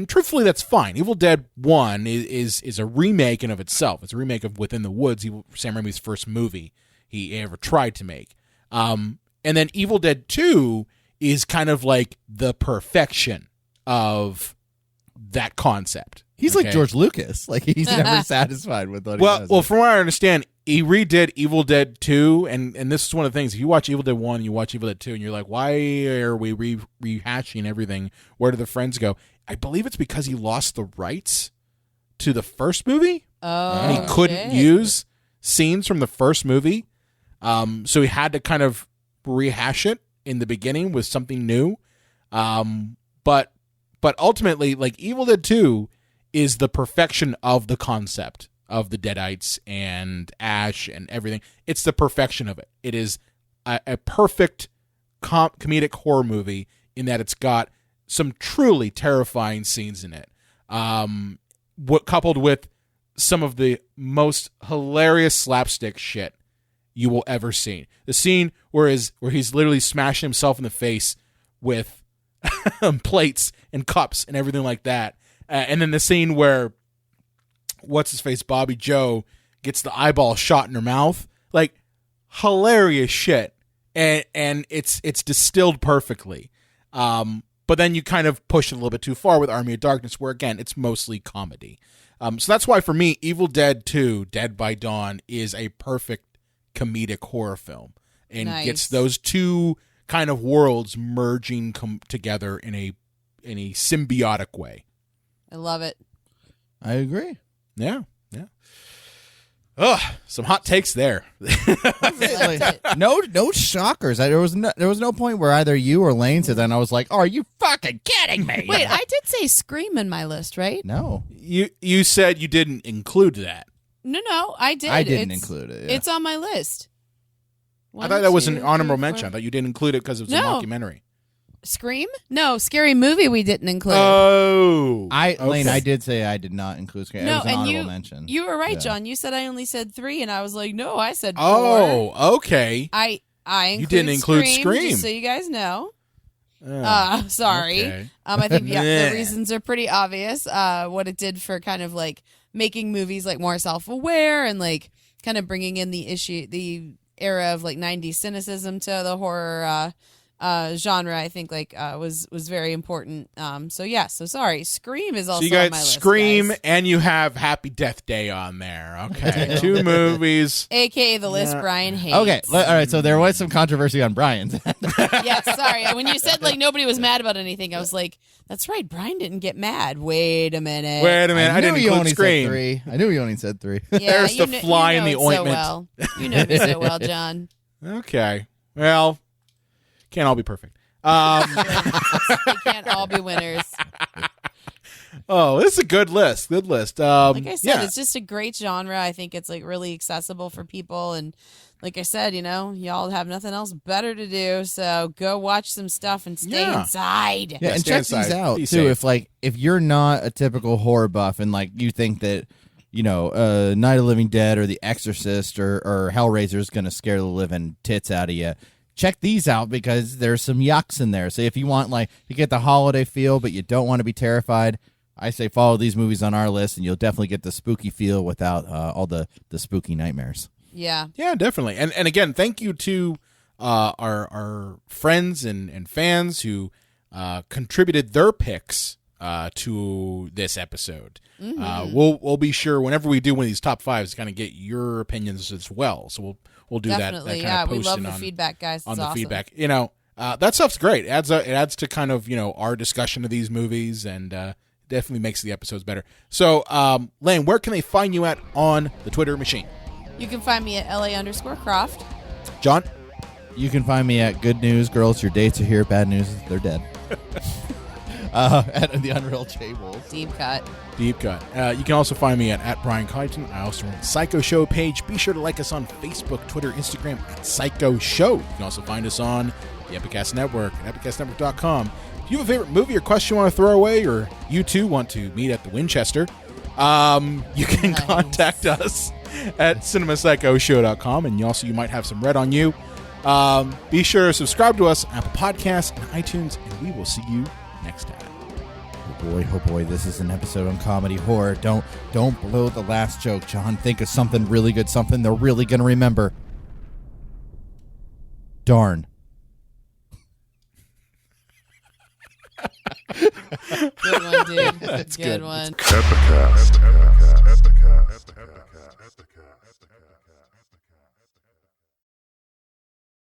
truthfully, that's fine. Evil Dead 1 is a remake in of itself. It's a remake of Within the Woods, Sam Raimi's first movie he ever tried to make. And then Evil Dead 2 is kind of like the perfection of that concept. He's like George Lucas. Like, he's never satisfied with what he does. Well, from what I understand, he redid Evil Dead 2, and this is one of the things. If you watch Evil Dead 1, you watch Evil Dead 2, and you're like, why are we rehashing everything? Where do the friends go? I believe it's because he lost the rights to the first movie. Oh, and he couldn't use scenes from the first movie. So he had to kind of rehash it in the beginning with something new. But ultimately, like, Evil Dead 2 is the perfection of the concept of the Deadites and Ash and everything. It's the perfection of it. It is a perfect comedic horror movie in that it's got some truly terrifying scenes in it. What coupled with some of the most hilarious slapstick shit you will ever see. The scene where he's literally smashing himself in the face with plates and cups and everything like that. And then the scene where what's-his-face, Bobby Joe, gets the eyeball shot in her mouth. Like, hilarious shit. And it's distilled perfectly. But then you kind of push it a little bit too far with Army of Darkness, where, again, it's mostly comedy. So that's why, for me, Evil Dead 2, Dead by Dawn, is a perfect comedic horror film. And gets those two kind of worlds merging together in a symbiotic way. I love it. I agree. Yeah. Ugh, some hot takes there. No shockers. There was no point where either you or Lane said that, and I was like, "Oh, are you fucking kidding me?" Wait, I did say Scream in my list, right? No. You said you didn't include that. No, I did. I didn't include it. Yeah. It's on my list. I thought that was an honorable mention. I thought you didn't include it because it was a mockumentary. Scream? No, Scary Movie we didn't include. Oh. Lane, I did say I did not include Scream. No, it was an honorable mention. You were right, John. You said I only said 3, and I was like, no, I said 4. Oh, okay. I You didn't include Scream. Just so you guys know. Oh, sorry. okay. I think the reasons are pretty obvious. What it did for kind of like making movies like more self-aware and like kind of bringing in the era of like 90s cynicism to the horror genre, I think was very important. So sorry. Scream is also so you got on my list. Scream guys. and you have Happy Death Day on there. Okay, 2 movies. AKA the list Brian hates. Okay, all right. So there was some controversy on Brian's. Yeah, sorry. When you said like nobody was mad about anything, I was like, that's right. Brian didn't get mad. Wait a minute. I didn't include Scream. Said 3. I knew you only said 3. Yeah, There's the fly in the ointment. So well. You know me so well, John. Okay. Well, can't all be perfect. We can't all be winners. Oh, this is a good list. Good list. Like I said, it's just a great genre. I think it's like really accessible for people. And like I said, y'all have nothing else better to do. So go watch some stuff and stay inside. Yeah, and stay check inside. these out, Be too. safe. If you're not a typical horror buff and like you think that, Night of the Living Dead or The Exorcist or Hellraiser is going to scare the living tits out of you, check these out because there's some yucks in there. So if you want, you get the holiday feel, but you don't want to be terrified, I say follow these movies on our list, and you'll definitely get the spooky feel without all the spooky nightmares. Yeah. Yeah, definitely. And again, thank you to our friends and fans who contributed their picks to this episode. Mm-hmm. We'll be sure whenever we do one of these top 5s to kind of get your opinions as well. So we'll do Definitely, that kind of we love posting the feedback, guys. It's on the awesome. feedback. That stuff's great. It adds to kind of our discussion of these movies and definitely makes the episodes better. So, Lane, where can they find you at on the Twitter machine? You can find me at LA_Croft. John? You can find me at Good News Girls. Your dates are here. Bad news, they're dead. At the Unreal Table. Deep cut. You can also find me at Brian Kyton. I also run the Psycho Show page. Be sure to like us on Facebook, Twitter, Instagram at Psycho Show. You can also find us on the Epicast Network at epicastnetwork.com. If you have a favorite movie or question you want to throw away, or you too want to meet at the Winchester, you can contact us at cinemapsychoshow.com, and you might have some red on you. Be sure to subscribe to us on Apple Podcasts and iTunes, and we will see you next time. Oh boy, this is an episode on comedy horror. Don't blow the last joke, John. Think of something really good, something they're really going to remember. Darn. Good one, dude. Good one. Epicast.